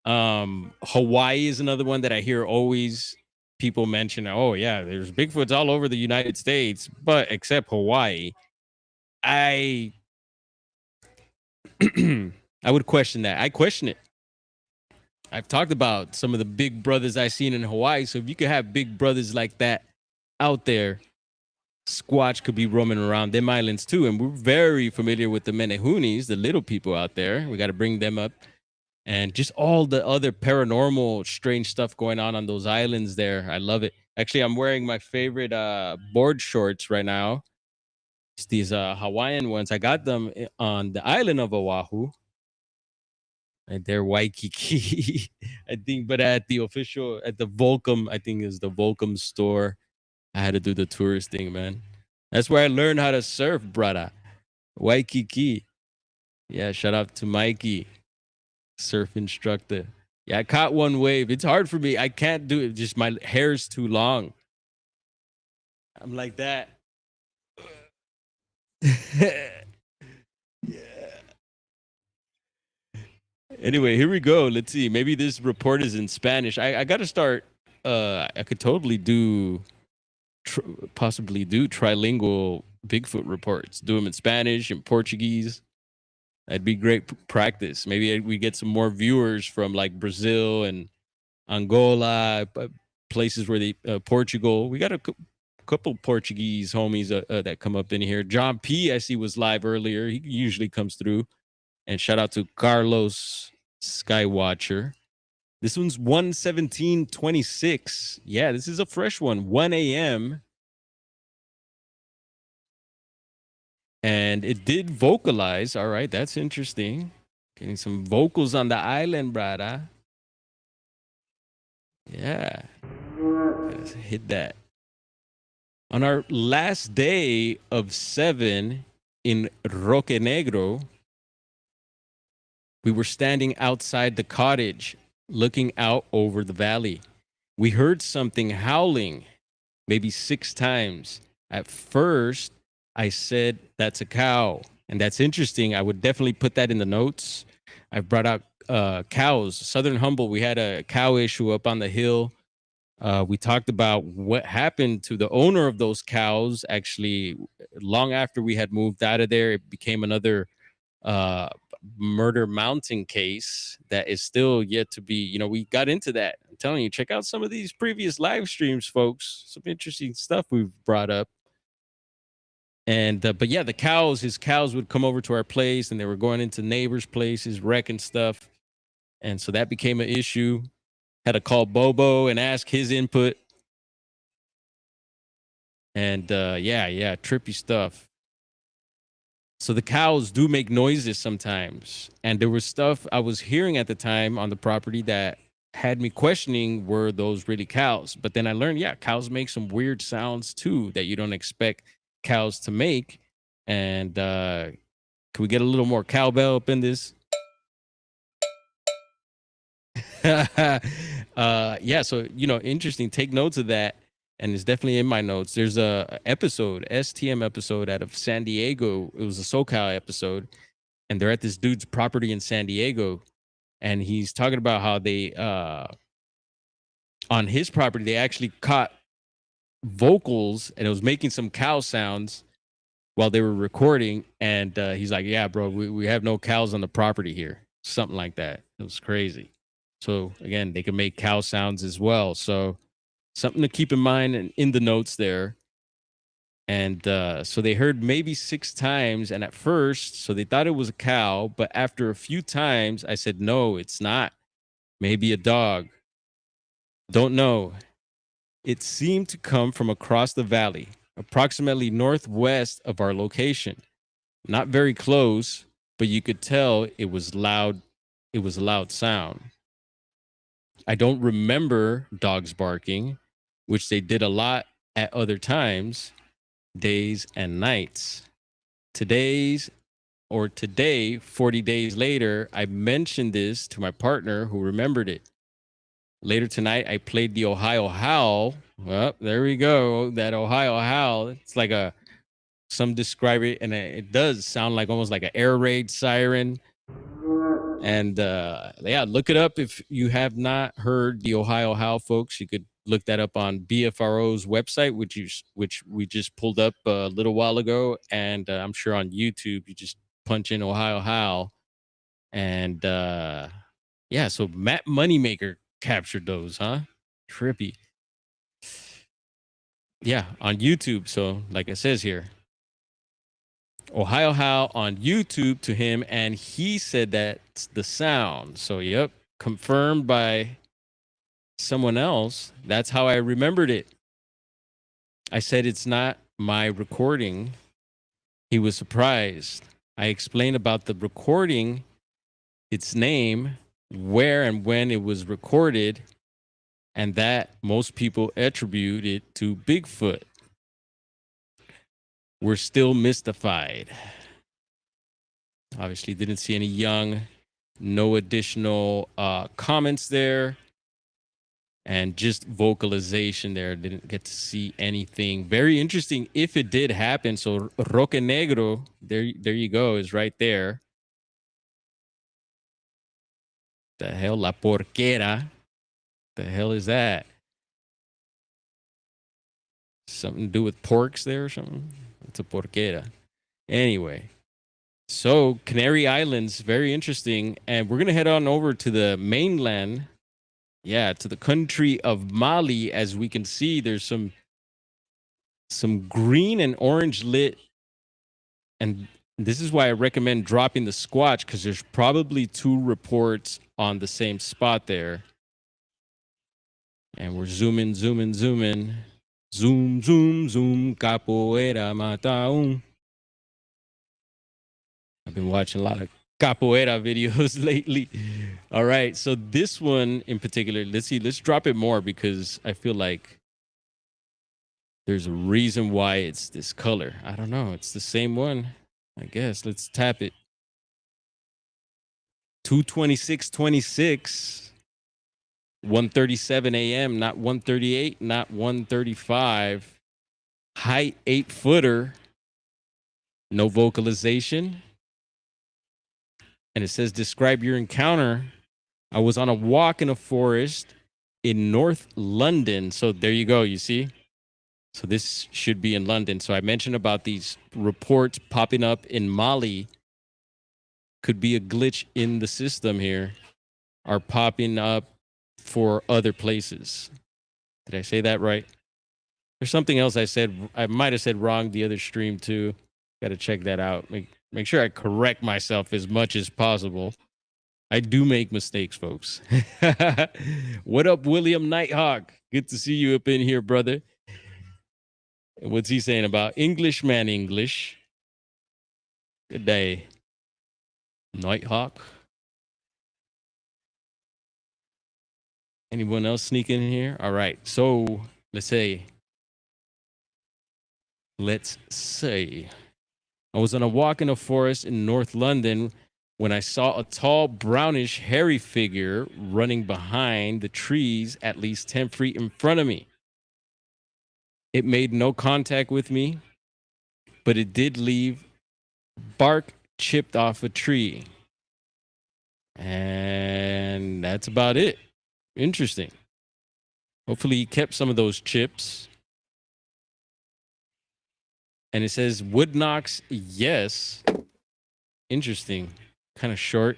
S1: Hawaii is another one that I hear always people mention. Oh yeah, there's Bigfoots all over the United States, but except Hawaii. I would question that. I question it. I've talked about some of the big brothers I've seen in Hawaii. So if you could have big brothers like that out there, Squatch could be roaming around them islands too. And we're very familiar with the Menehunis, the little people out there. We got to bring them up. And just all the other paranormal, strange stuff going on those islands there. I love it. Actually, I'm wearing my favorite board shorts right now. these Hawaiian ones. I got them on the island of Oahu. And they're Waikiki, I think, but at the Volcom, I think is the Volcom store. I had to do the tourist thing, man. That's where I learned how to surf, brother. Waikiki. Yeah, shout out to Mikey, surf instructor. Yeah, I caught one wave. It's hard for me. I can't do it. Just my hair's too long. I'm like that. Yeah. Anyway, here we go. Let's see. Maybe this report is in Spanish. I got to start. I could totally possibly do trilingual Bigfoot reports. Do them in Spanish and Portuguese. That'd be great practice. Maybe we get some more viewers from like Brazil and Angola, places where Portugal. We got a couple Portuguese homies that come up in here. John P, I see, was live earlier. He usually comes through. And shout out to Carlos Skywatcher. This one's 1:17:26. Yeah, this is a fresh one. 1 a.m. And it did vocalize. All right, that's interesting. Getting some vocals on the island, brother. Yeah. Let's hit that. On our last day of 7 in Roque Negro, we were standing outside the cottage, looking out over the valley. We heard something howling, maybe 6 times. At first, I said, that's a cow. And that's interesting. I would definitely put that in the notes. I brought out cows. Southern Humboldt, we had a cow issue up on the hill. We talked about what happened to the owner of those cows. Actually, long after we had moved out of there, it became another Murder Mountain case that is still yet to be, we got into that. I'm telling you, check out some of these previous live streams, folks. Some interesting stuff we've brought up. And but yeah, his cows would come over to our place, and they were going into neighbors' places, wrecking stuff. And so that became an issue. Had to call Bobo and ask his input. And yeah, trippy stuff. So the cows do make noises sometimes. And there was stuff I was hearing at the time on the property that had me questioning, were those really cows? But then I learned, yeah, cows make some weird sounds too that you don't expect cows to make. And can we get a little more cowbell up in this? Yeah, so, interesting. Take notes of that. And it's definitely in my notes. There's a STM episode out of San Diego. It was a SoCal episode. And they're at this dude's property in San Diego. And he's talking about how they, on his property, they actually caught vocals, and it was making some cow sounds while they were recording. And he's like, yeah, bro, we have no cows on the property here. Something like that. It was crazy. So again, they can make cow sounds as well. So something to keep in mind and in the notes there. And so they heard maybe 6 times. And at first, so they thought it was a cow. But after a few times, I said, no, it's not. Maybe a dog. Don't know. It seemed to come from across the valley, approximately northwest of our location. Not very close, but you could tell it was loud. It was a loud sound. I don't remember dogs barking, which they did a lot at other times, days and nights. Today, 40 days later, I mentioned this to my partner who remembered it. Later tonight, I played the Ohio Howl. Well, there we go. That Ohio Howl. It's like some describe it, and it does sound like almost like an air raid siren. And yeah, look it up if you have not heard the Ohio Howl, folks. You could look that up on BFRO's website, which we just pulled up a little while ago. And I'm sure on YouTube, you just punch in Ohio Howl. And yeah, so Matt Moneymaker captured those, huh? Trippy. Yeah, on YouTube. So like it says here, Ohio Howl on YouTube to him, and he said that's the sound. So yep, confirmed by someone else. That's how I remembered it. I said it's not my recording. He was surprised. I explained about the recording, its name, where and when it was recorded, and that most people attribute it to Bigfoot. We're still mystified. Obviously, didn't see any young, no additional comments there, and just vocalization there. Didn't get to see anything very interesting if it did happen. So Roque Negro, there you go, is right there. The hell, La Porquera. The hell is that? Something to do with porks there or something? It's a porquera. Anyway, so Canary Islands, very interesting. And we're going to head on over to the mainland. Yeah, to the country of Mali. As we can see, there's some green and orange lit. And this is why I recommend dropping the Squatch, because there's probably 2 reports on the same spot there. And we're zooming. Zoom, zoom, zoom, capoeira mataun. I've been watching a lot of capoeira videos lately. All right, so this one in particular, let's drop it more, because I feel like there's a reason why it's this color. I don't know, it's the same one, I guess. Let's tap it. 2:26:26. 1:37 a.m., not 1:38, not 1:35. Height 8-footer. No vocalization. And it says, describe your encounter. I was on a walk in a forest in North London. So there you go, you see? So this should be in London. So I mentioned about these reports popping up in Mali. Could be a glitch in the system here. Are popping up for other places. Did I say that right? There's something else I said. I might have said wrong the other stream too. Got to check that out. Make sure I correct myself as much as possible. I do make mistakes, folks. What up, William Nighthawk? Good to see you up in here, brother. What's he saying about Englishman English? Good day, Nighthawk. Anyone else sneaking in here? All right. So let's say I was on a walk in a forest in North London when I saw a tall, brownish, hairy figure running behind the trees at least 10 feet in front of me. It made no contact with me, but it did leave bark chipped off a tree. And that's about it. Interesting. Hopefully he kept some of those chips. And it says wood knocks, yes. Interesting. Kind of short.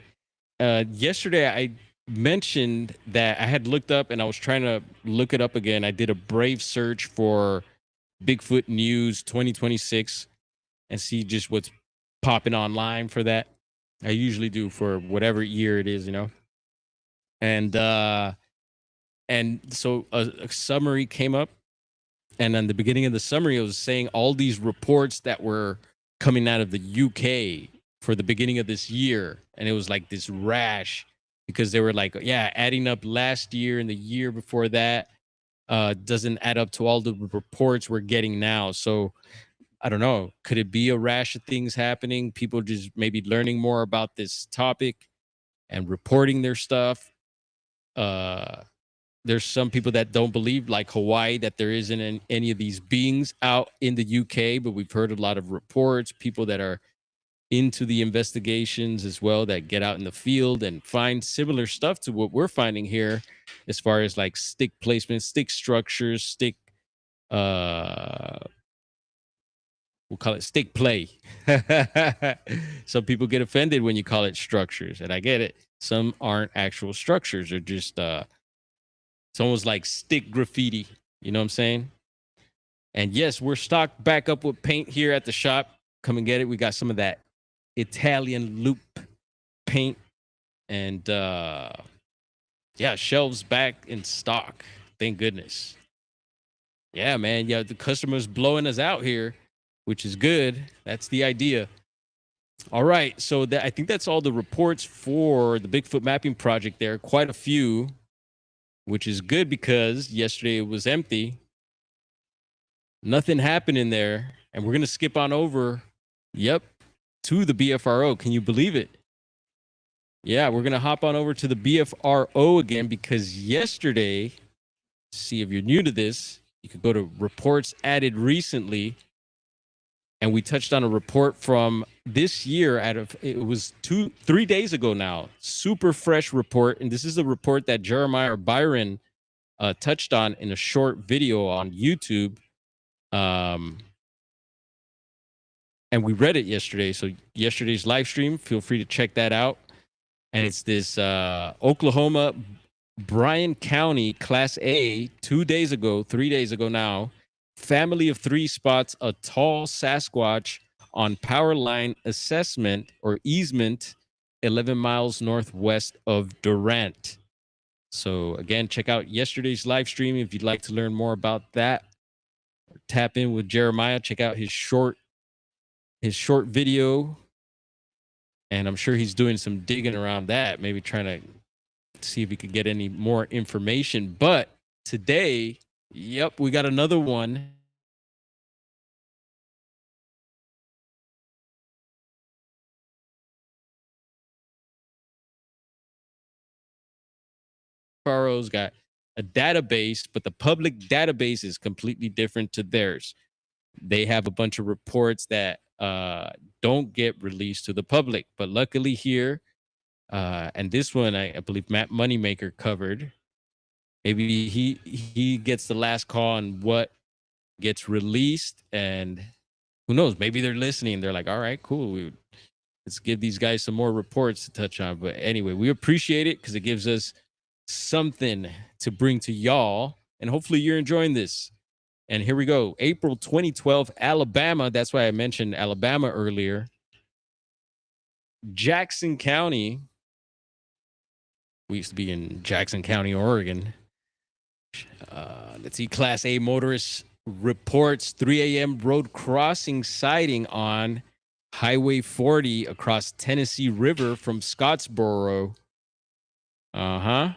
S1: Yesterday I mentioned that I had looked up, and I was trying to look it up again. I did a brave search for Bigfoot News 2026 and see just what's popping online for that. I usually do for whatever year it is, you know. And so a summary came up, and on the beginning of the summary, it was saying all these reports that were coming out of the UK for the beginning of this year, and it was like this rash, because they were like, yeah, adding up last year and the year before that doesn't add up to all the reports we're getting now. So I don't know, could it be a rash of things happening? People just maybe learning more about this topic and reporting their stuff. There's some people that don't believe, like Hawaii, that there isn't any of these beings out in the UK, but we've heard a lot of reports, people that are into the investigations as well, that get out in the field and find similar stuff to what we're finding here, as far as like stick placement, stick structures, stick, we'll call it stick play. Some people get offended when you call it structures, and I get it. Some aren't actual structures, or just it's almost like stick graffiti. You know what I'm saying? And yes, we're stocked back up with paint here at the shop. Come and get it. We got some of that Italian loop paint, and yeah, shelves back in stock. Thank goodness. Yeah, man. Yeah, the customers blowing us out here. which is good. That's the idea. All right, so I think that's all the reports for the Bigfoot mapping project there. Quite a few, which is good because yesterday it was empty. Nothing happened in there, and we're going to skip on over, to the BFRO. Can you believe it? Yeah, we're going to hop on over to the BFRO again because yesterday, see if you're new to this, you could go to reports added recently, and we touched on a report from this year it was 3 days ago now. Super fresh report, and this is the report that Jeremiah or Byron touched on in a short video on YouTube. And we read it yesterday. So yesterday's live stream, feel free to check that out. And it's this Oklahoma, Bryan County, Class A, 3 days ago now. Family of 3 spots a tall Sasquatch on power line assessment or easement 11 miles northwest of Durant. So again, check out yesterday's live stream if you'd like to learn more about that. Tap in with Jeremiah, check out his short video, and I'm sure he's doing some digging around that, maybe trying to see if he could get any more information. But today, we got another one. BFRO's got a database, but the public database is completely different to theirs. They have a bunch of reports that don't get released to the public, but luckily here, and this one I believe Matt Moneymaker covered. Maybe he gets the last call on what gets released, and who knows? Maybe they're listening. They're like, all right, cool. Let's give these guys some more reports to touch on. But anyway, we appreciate it because it gives us something to bring to y'all, and hopefully you're enjoying this. And here we go. April 2012, Alabama. That's why I mentioned Alabama earlier. Jackson County. We used to be in Jackson County, Oregon. Let's see. Class A motorist reports 3 a.m. road crossing sighting on Highway 40 across Tennessee River from Scottsboro. And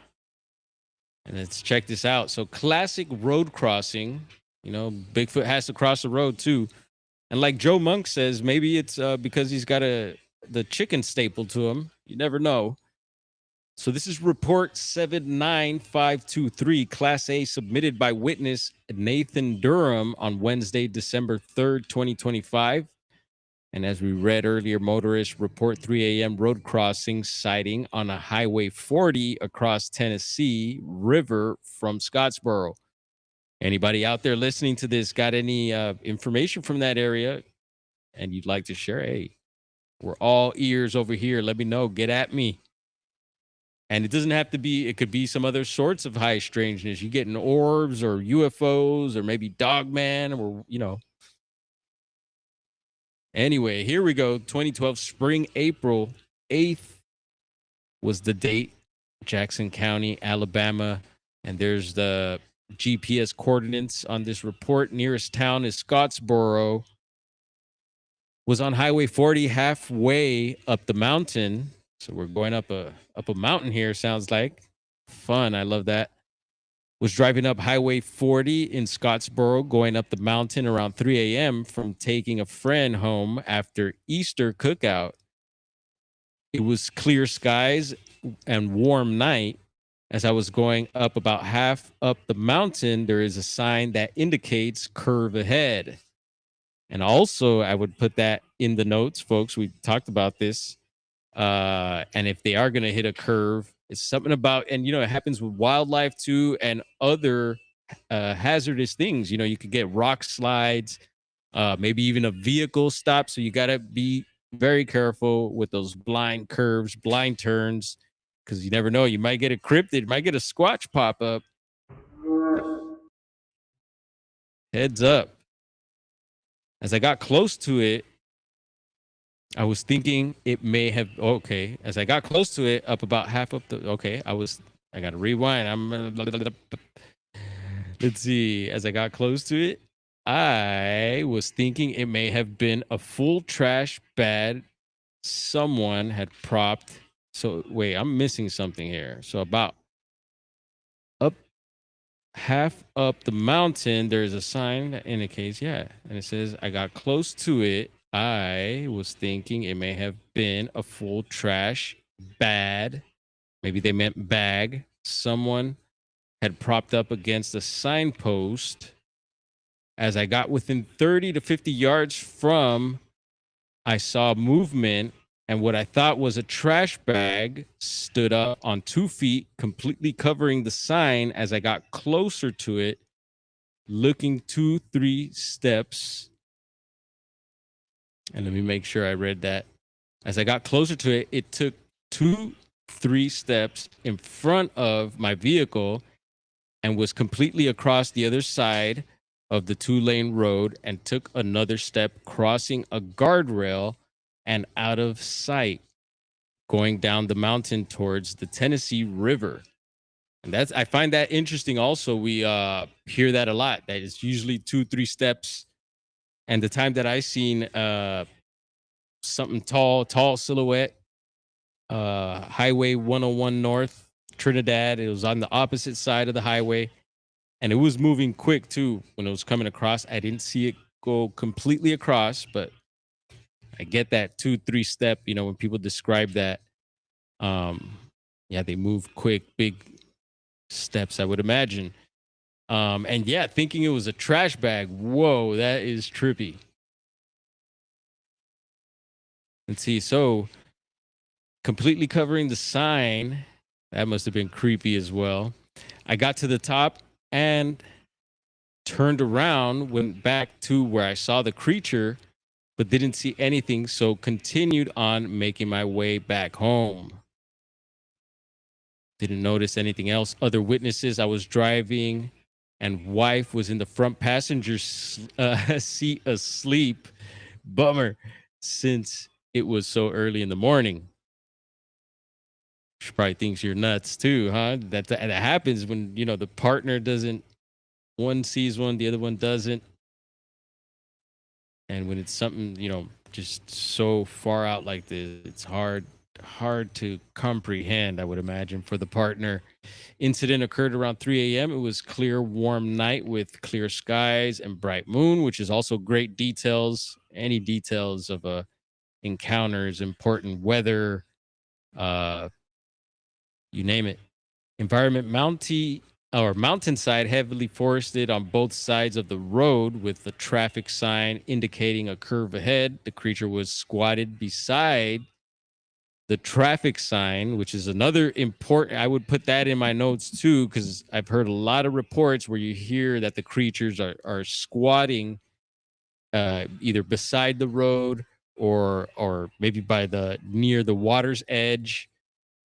S1: let's check this out. So classic road crossing. You know, Bigfoot has to cross the road too. And like Joe Monk says, maybe it's because he's got the chicken stapled to him. You never know. So this is report 79523, Class A, submitted by witness Nathan Durham on Wednesday, December 3rd, 2025. And as we read earlier, motorists report 3 a.m. road crossing sighting on a Highway 40 across Tennessee River from Scottsboro. Anybody out there listening to this got any information from that area and you'd like to share? Hey, we're all ears over here. Let me know. Get at me. And it doesn't have to be, it could be some other sorts of high strangeness. You getting orbs or UFOs or maybe Dogman or, you know. Anyway, here we go. 2012, spring, April 8th was the date. Jackson County, Alabama. And there's the GPS coordinates on this report. Nearest town is Scottsboro. Was on Highway 40 halfway up the mountain. So we're going up a mountain here, sounds like. Fun. I love that. Was driving up Highway 40 in Scottsboro, going up the mountain around 3 a.m. from taking a friend home after Easter cookout. It was clear skies and warm night. As I was going up about half up the mountain, there is a sign that indicates curve ahead. And also, I would put that in the notes, folks. We talked about this. And if they are going to hit a curve, it's something about, and you know, it happens with wildlife too, and other hazardous things. You know, you could get rock slides, maybe even a vehicle stop. So you got to be very careful with those blind curves, blind turns, because you never know. You might get a cryptid, you might get a squatch pop up. Heads up. As I got close to it, I was thinking it may have, okay. As I got close to it, up about half up the, okay, I got to rewind. Let's see. As I got close to it, I was thinking it may have been a full trash bag someone had propped. So wait, I'm missing something here. So about up half up the mountain, there's a sign that indicates, yeah, and it says, I got close to it. I was thinking it may have been a full trash bag. Maybe they meant bag. Someone had propped up against a signpost. As I got within 30 to 50 yards from, I saw movement, and what I thought was a trash bag stood up on 2 feet, completely covering the sign. As I got closer to it, looking 2-3 steps. And let me make sure I read that. As I got closer to it, it took 2-3 steps in front of my vehicle and was completely across the other side of the 2-lane road and took another step, crossing a guardrail and out of sight, going down the mountain towards the Tennessee River. And I find that interesting. Also, we hear that a lot. That it's usually 2-3 steps. And the time that I seen something tall silhouette, Highway 101 North, Trinidad. It was on the opposite side of the highway, and it was moving quick too when it was coming across. I didn't see it go completely across, but I get that 2-3 step. You know, when people describe that, yeah, they move quick, big steps, I would imagine. And yeah, thinking it was a trash bag. Whoa, that is trippy. Let's see. So completely covering the sign. That must have been creepy as well. I got to the top and turned around, went back to where I saw the creature, but didn't see anything. So continued on making my way back home. Didn't notice anything else. Other witnesses, I was driving and wife was in the front passenger seat asleep. Bummer, since it was so early in the morning. She probably thinks you're nuts too, huh? That happens when, you know, the partner doesn't, one sees one, the other one doesn't. And when it's something, you know, just so far out like this, it's hard to comprehend, I would imagine, for the partner. Incident occurred around 3 a.m. It was clear, warm night with clear skies and bright moon, which is also great details. Any details of a encounter is important. Weather, you name it. Environment mountainside, heavily forested on both sides of the road with the traffic sign indicating a curve ahead. The creature was squatted beside the traffic sign, which is another important, I would put that in my notes too, because I've heard a lot of reports where you hear that the creatures are squatting either beside the road or maybe near the water's edge.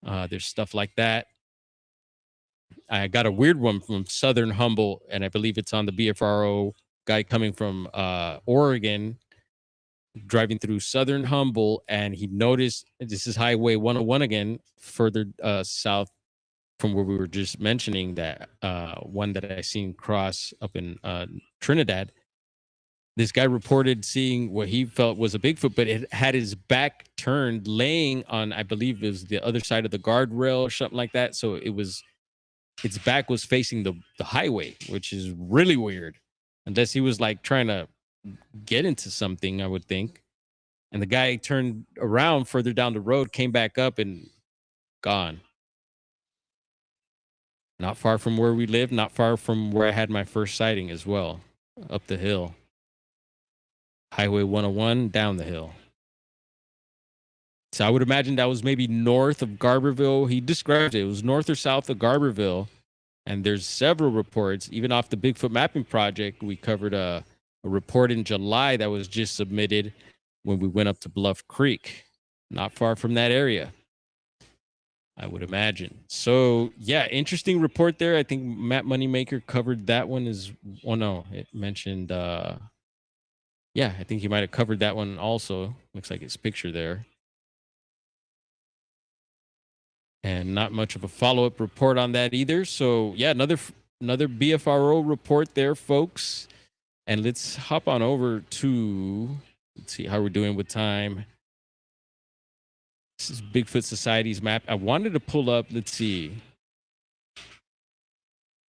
S1: There's stuff like that. I got a weird one from Southern Humble, and I believe it's on the BFRO. Guy coming from Oregon, driving through Southern Humble, and he noticed, this is Highway 101 again, further south from where we were just mentioning, that one that I seen cross up in Trinidad. This guy reported seeing what he felt was a Bigfoot, but it had his back turned, laying on, I believe it was the other side of the guardrail or something like that. So its back was facing the highway, which is really weird. Unless he was like trying to get into something, I would think. And the guy turned around further down the road, came back up, and gone. Not far from where we live, not far from where I had my first sighting as well, up the hill. Highway 101, down the hill. So I would imagine that was maybe north of Garberville. He described it. It was north or south of Garberville. And there's several reports, even off the Bigfoot Mapping Project. We covered a report in July that was just submitted when we went up to Bluff Creek, not far from that area, I would imagine. So, yeah, interesting report there. I think Matt Moneymaker covered that one it mentioned, yeah, I think he might have covered that one also. Looks like his picture there. And not much of a follow-up report on that either. So, yeah, another BFRO report there, folks. And let's hop on over to, let's see how we're doing with time. This is Bigfoot Society's map. I wanted to pull up, let's see.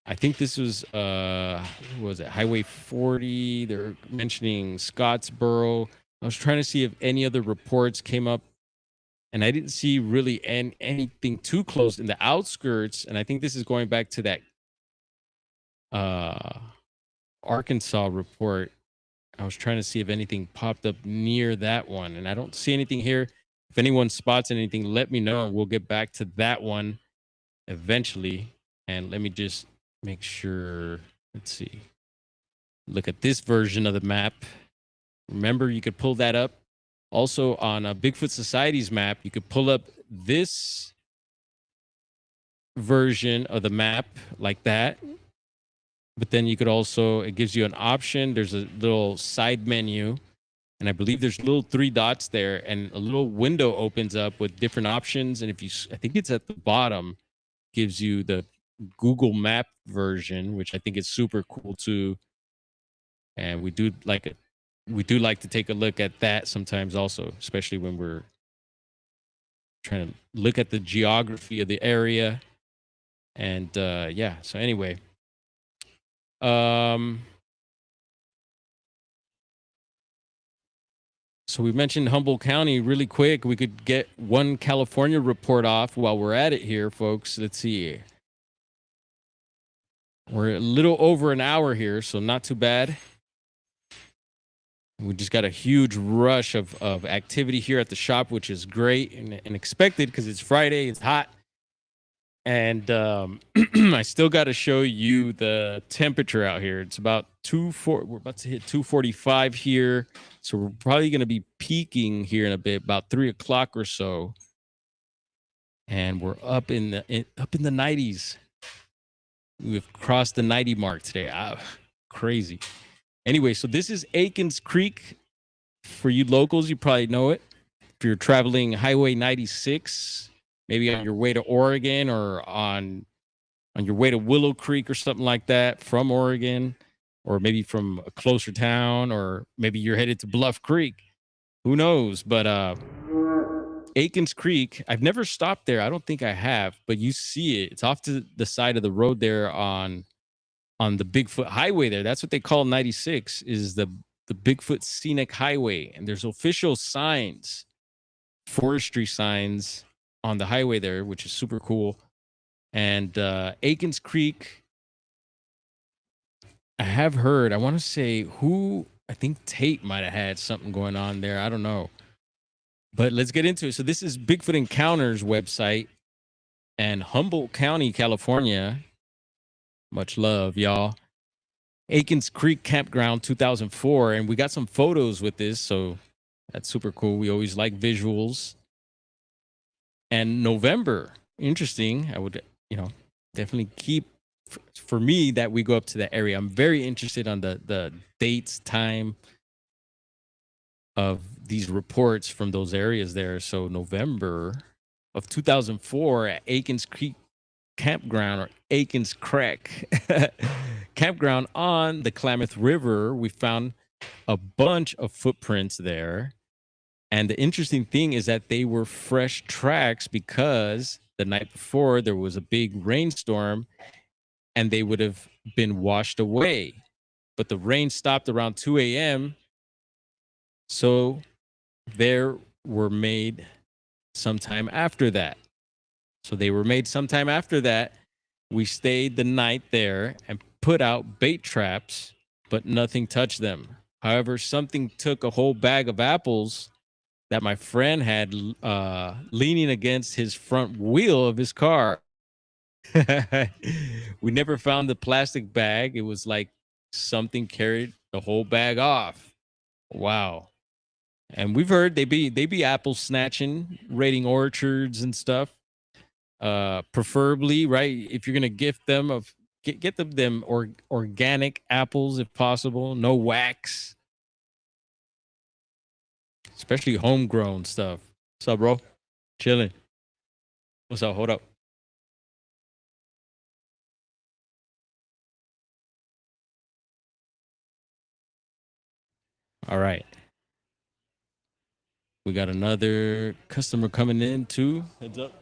S1: I think this was, what was it, Highway 40. They're mentioning Scottsboro. I was trying to see if any other reports came up, and I didn't see really anything too close in the outskirts. And I think this is going back to that Arkansas report. I was trying to see if anything popped up near that one, and I don't see anything here. If anyone spots anything, let me know, and we'll get back to that one eventually. And let me just make sure. Let's see. Look at this version of the map. Remember, you could pull that up. Also, on a Bigfoot Society's map, you could pull up this version of the map like that. But then you could also, it gives you an option. There's a little side menu, and I believe there's little 3 dots there, and a little window opens up with different options. And if you, I think it's at the bottom, gives you the Google Map version, which I think is super cool too. And we do like to take a look at that sometimes also, especially when we're trying to look at the geography of the area. And yeah, so anyway. So we mentioned Humboldt County really quick. We could get one California report off while we're at it here, folks. Let's see. We're a little over an hour here, so not too bad. We just got a huge rush of activity here at the shop, which is great and expected because it's Friday, it's hot. And I still got to show you the temperature out here. It's about we're about to hit 245 here. So we're probably going to be peaking here in a bit, about 3 o'clock or so. And we're up in the 90s. We've crossed the 90 mark today. Crazy. Anyway, so this is Aikens Creek. For you locals, you probably know it. If you're traveling Highway 96, maybe on your way to Oregon or on your way to Willow Creek or something like that from Oregon, or maybe from a closer town, or maybe you're headed to Bluff Creek. Who knows? But Aikens Creek, I've never stopped there. I don't think I have, but you see it. It's off to the side of the road there on the Bigfoot Highway there. That's what they call 96, is the Bigfoot Scenic Highway. And there's official signs, forestry signs on the highway there, which is super cool. And Aikens Creek, I have heard, I want to say I think Tate might have had something going on there. I don't know. But let's get into it. So this is Bigfoot Encounters website, and Humboldt County, California. Much love, y'all. Aikens Creek Campground 2004. And we got some photos with this, so that's super cool. We always like visuals. And November, interesting. I would, definitely keep, for me, that we go up to that area. I'm very interested on the dates, time of these reports from those areas there. So November of 2004 at Aikens Creek Campground, or Aikens Creek Campground on the Klamath River, we found a bunch of footprints there. And the interesting thing is that they were fresh tracks because the night before there was a big rainstorm and they would have been washed away. But the rain stopped around 2 a.m. So there were made sometime after that. So they were made sometime after that. We stayed the night there and put out bait traps, but nothing touched them. However, something took a whole bag of apples that my friend had leaning against his front wheel of his car. We never found the plastic bag. It was like something carried the whole bag off. Wow. And we've heard they be apple snatching, raiding orchards and stuff. Preferably, right? If you're gonna gift them, get them organic apples if possible. No wax. Especially homegrown stuff. What's up, bro? Chilling. What's up? Hold up. All right. We got another customer coming in too. Heads up.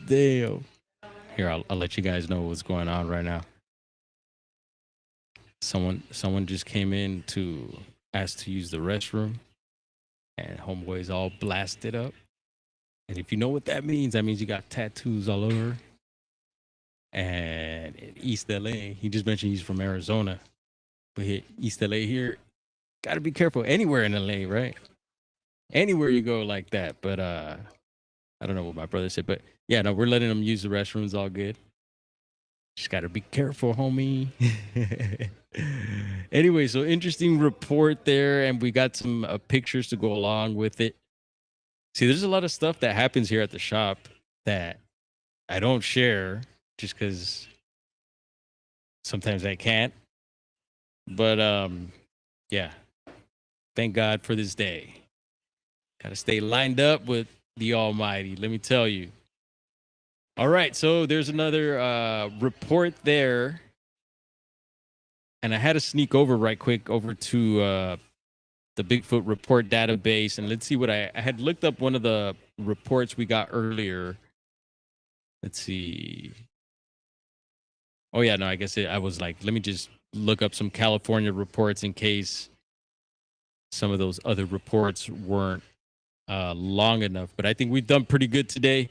S1: Damn. Here, I'll let you guys know what's going on right now. Someone just came in to ask to use the restroom, and homeboy's all blasted up. And if you know what that means you got tattoos all over. And in East LA, he just mentioned he's from Arizona, but East LA here, got to be careful anywhere in LA, right? Anywhere you go like that. But I don't know what my brother said, but yeah, no, we're letting them use the restrooms, all good. Just got to be careful, homie. Anyway, so interesting report there, and we got some pictures to go along with it. See, there's a lot of stuff that happens here at the shop that I don't share just because sometimes I can't. But yeah, thank God for this day. Got to stay lined up with the Almighty, let me tell you. All right, so there's another report there. And I had to sneak over right quick over to the Bigfoot report database. And let's see what I had looked up one of the reports we got earlier. Let's see. Oh, yeah, no, I guess I was like, let me just look up some California reports in case some of those other reports weren't long enough. But I think we've done pretty good today.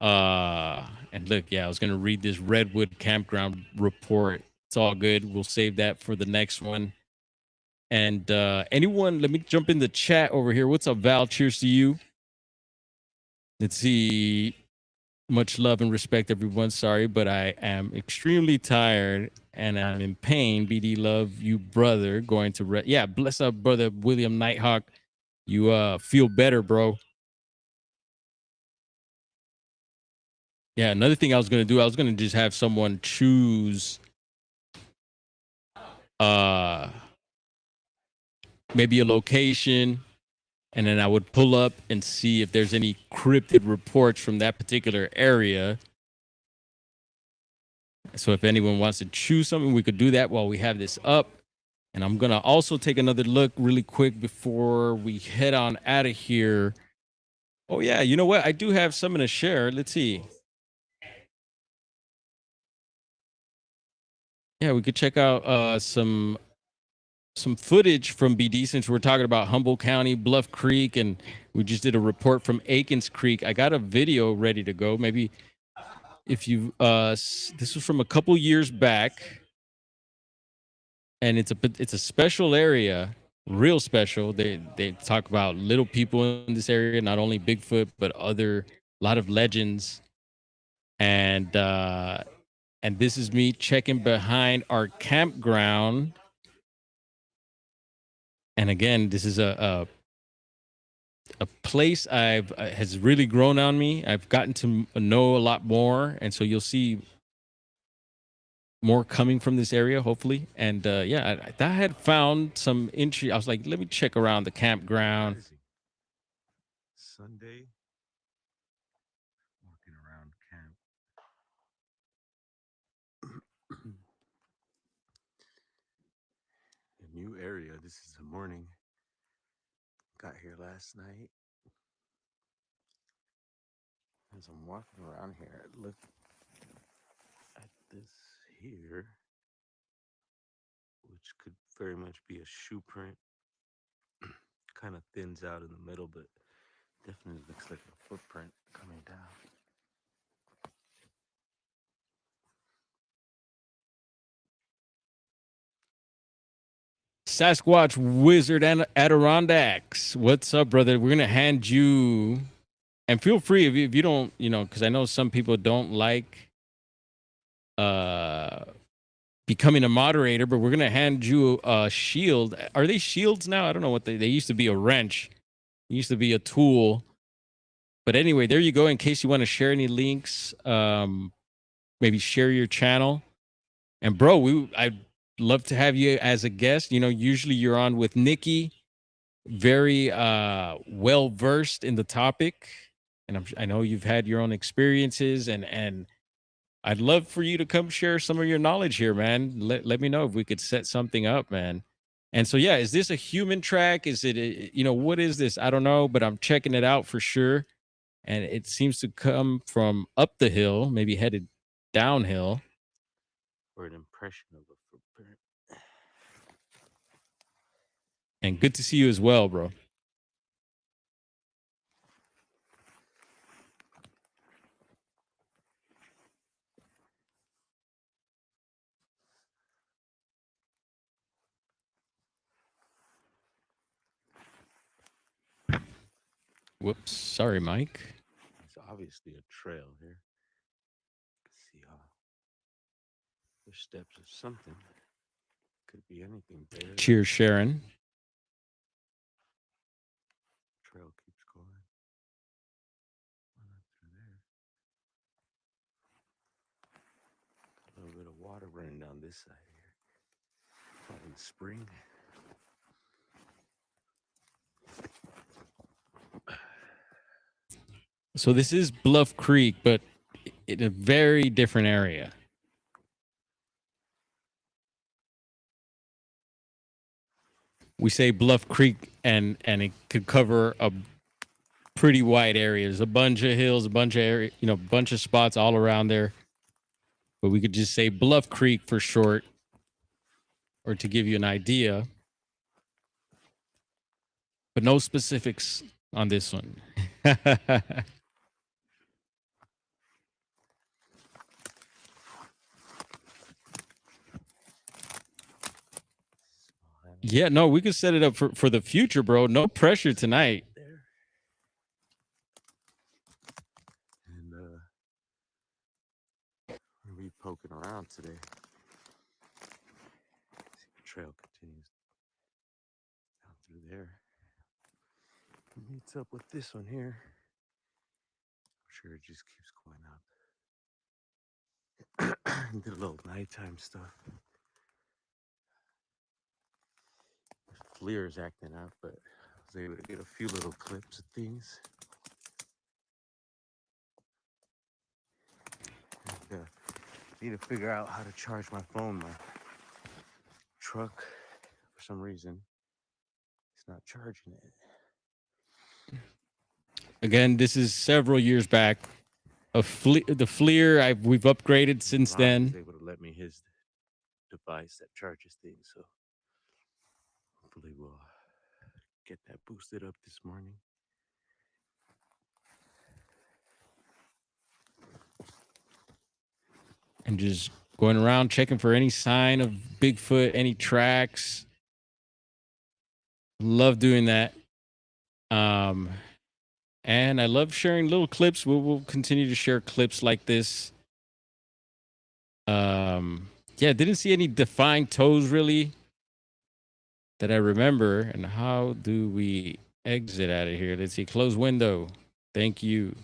S1: And look, yeah, I was going to read this Redwood Campground report. It's all good. We'll save that for the next one. And anyone, let me jump in the chat over here. What's up, Val? Cheers to you. Let's see. Much love and respect, everyone. Sorry, but I am extremely tired and I'm in pain. BD, love you, brother. Going to yeah, bless up, brother William Nighthawk. You feel better, bro. Yeah, another thing I was gonna do, I was gonna just have someone choose maybe a location, and then I would pull up and see if there's any cryptid reports from that particular area. So if anyone wants to choose something, we could do that while we have this up. And I'm gonna also take another look really quick before we head on out of here. Oh yeah, you know what? I do have something to share. Let's see. Yeah, we could check out some footage from BD since we're talking about Humboldt County, Bluff Creek, and we just did a report from Aikens Creek. I got a video ready to go. Maybe if you this was from a couple years back, and it's a special area, real special. They talk about little people in this area, not only Bigfoot but a lot of legends, and this is me checking behind our campground. And again, this is a place has really grown on me. I've gotten to know a lot more, and so you'll see more coming from this area, hopefully. And yeah, I had found some entry. I was like, let me check around the campground.
S3: Sunday, walking around camp. A new area. This is the morning. Got here last night. As I'm walking around here, I look at this here, which could very much be a shoe print. Kind of thins out in the middle, but definitely looks like a footprint coming down.
S1: Sasquatch Wizard and Adirondacks. What's up, brother? We're gonna hand you, and feel free if you don't, because I know some people don't like becoming a moderator, but we're gonna hand you a shield. Are they shields now? I don't know what they used to be. A wrench. It used to be a tool. But anyway, there you go. In case you want to share any links, maybe share your channel. And bro, I'd love to have you as a guest. Usually you're on with Nikki, very well versed in the topic, and I know you've had your own experiences, and I'd love for you to come share some of your knowledge here, man. Let me know if we could set something up, man. And so, yeah, is this a human track? Is it, what is this? I don't know, but I'm checking it out for sure. And it seems to come from up the hill, maybe headed downhill.
S3: Or an impression of a footprint.
S1: And good to see you as well, bro. Whoops. Sorry, Mike.
S3: It's obviously a trail here. See how there's steps of something. Could be anything there.
S1: Cheers, Sharon.
S3: Trail keeps going. Through there. A little bit of water running down this side here. Probably in spring.
S1: So this is Bluff Creek, but in a very different area. We say Bluff Creek, and it could cover a pretty wide area. There's a bunch of hills, a bunch of area, bunch of spots all around there. But we could just say Bluff Creek for short, or to give you an idea. But no specifics on this one. Yeah, no, we could set it up for the future, bro. No pressure tonight.
S3: And we'll be poking around today. See, the trail continues down through there. It meets up with this one here. I'm sure it just keeps going up. Did a little nighttime stuff. Fleer's acting up, but I was able to get a few little clips of things. And, need to figure out how to charge my phone. My truck, for some reason, it's not charging it.
S1: Again, this is several years back. The Fleer, we've upgraded since then.
S3: He's able to let me his device that charges things, so hopefully we'll get that boosted up this morning.
S1: And just going around checking for any sign of Bigfoot, any tracks. Love doing that. And I love sharing little clips. We'll continue to share clips like this. Yeah, didn't see any defined toes really that I remember. And how do we exit out of here? Let's see. Close window. Thank you.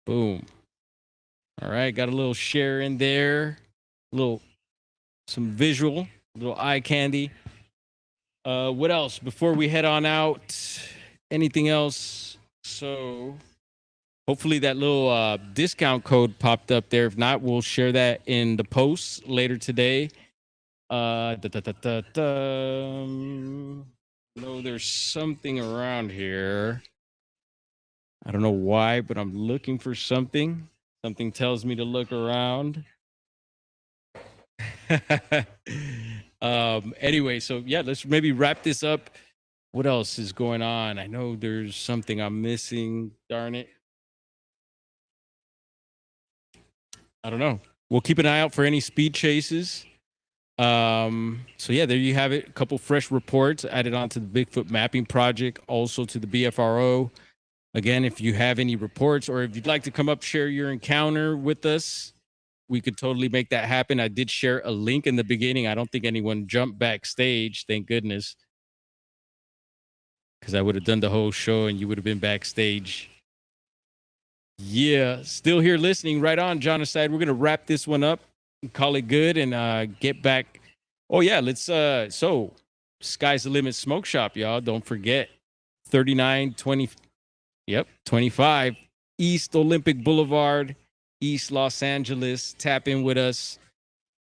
S1: Boom. All right, got a little share in there. Some visual, little eye candy. What else before we head on out? Anything else? So hopefully that little discount code popped up there. If not, we'll share that in the posts later today. No, there's something around here. I don't know why, but I'm looking for something. Something tells me to look around. Anyway, so yeah, let's maybe wrap this up. What else is going on? I know there's something I'm missing. Darn it. I don't know. We'll keep an eye out for any speed chases. So yeah, there you have it. A couple fresh reports added on to the Bigfoot mapping project, also to the BFRO. Again, if you have any reports or if you'd like to come up, share your encounter with us, we could totally make that happen. I did share a link in the beginning. I don't think anyone jumped backstage. Thank goodness. Because I would have done the whole show and you would have been backstage. Yeah, still here listening. Right on, Jonathan. We're going to wrap this one up and call it good and get back. Oh, yeah, let's. So, Sky's the Limit Smoke Shop, y'all. Don't forget. 3920. Yep, 25 East Olympic Boulevard East Los Angeles. Tap in with us.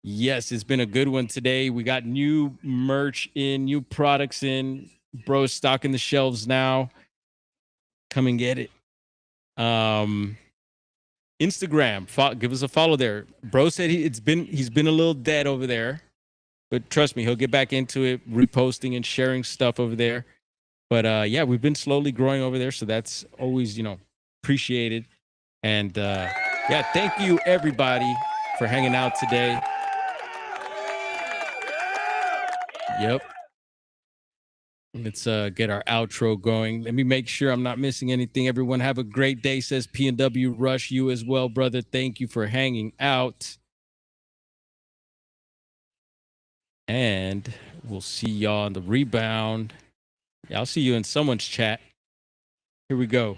S1: Yes, it's been a good one today. We got new merch in, new products in. Bro's stocking the shelves now. Come and get it. Instagram, give us a follow there. Bro said he's been a little dead over there, but trust me, he'll get back into it, reposting and sharing stuff over there. But yeah, we've been slowly growing over there, so that's always appreciated. And yeah, thank you everybody for hanging out today. Yep. Let's get our outro going. Let me make sure I'm not missing anything. Everyone have a great day, says P&W Rush. You as well, brother. Thank you for hanging out. And we'll see y'all on the rebound. Yeah, I'll see you in someone's chat. Here we go.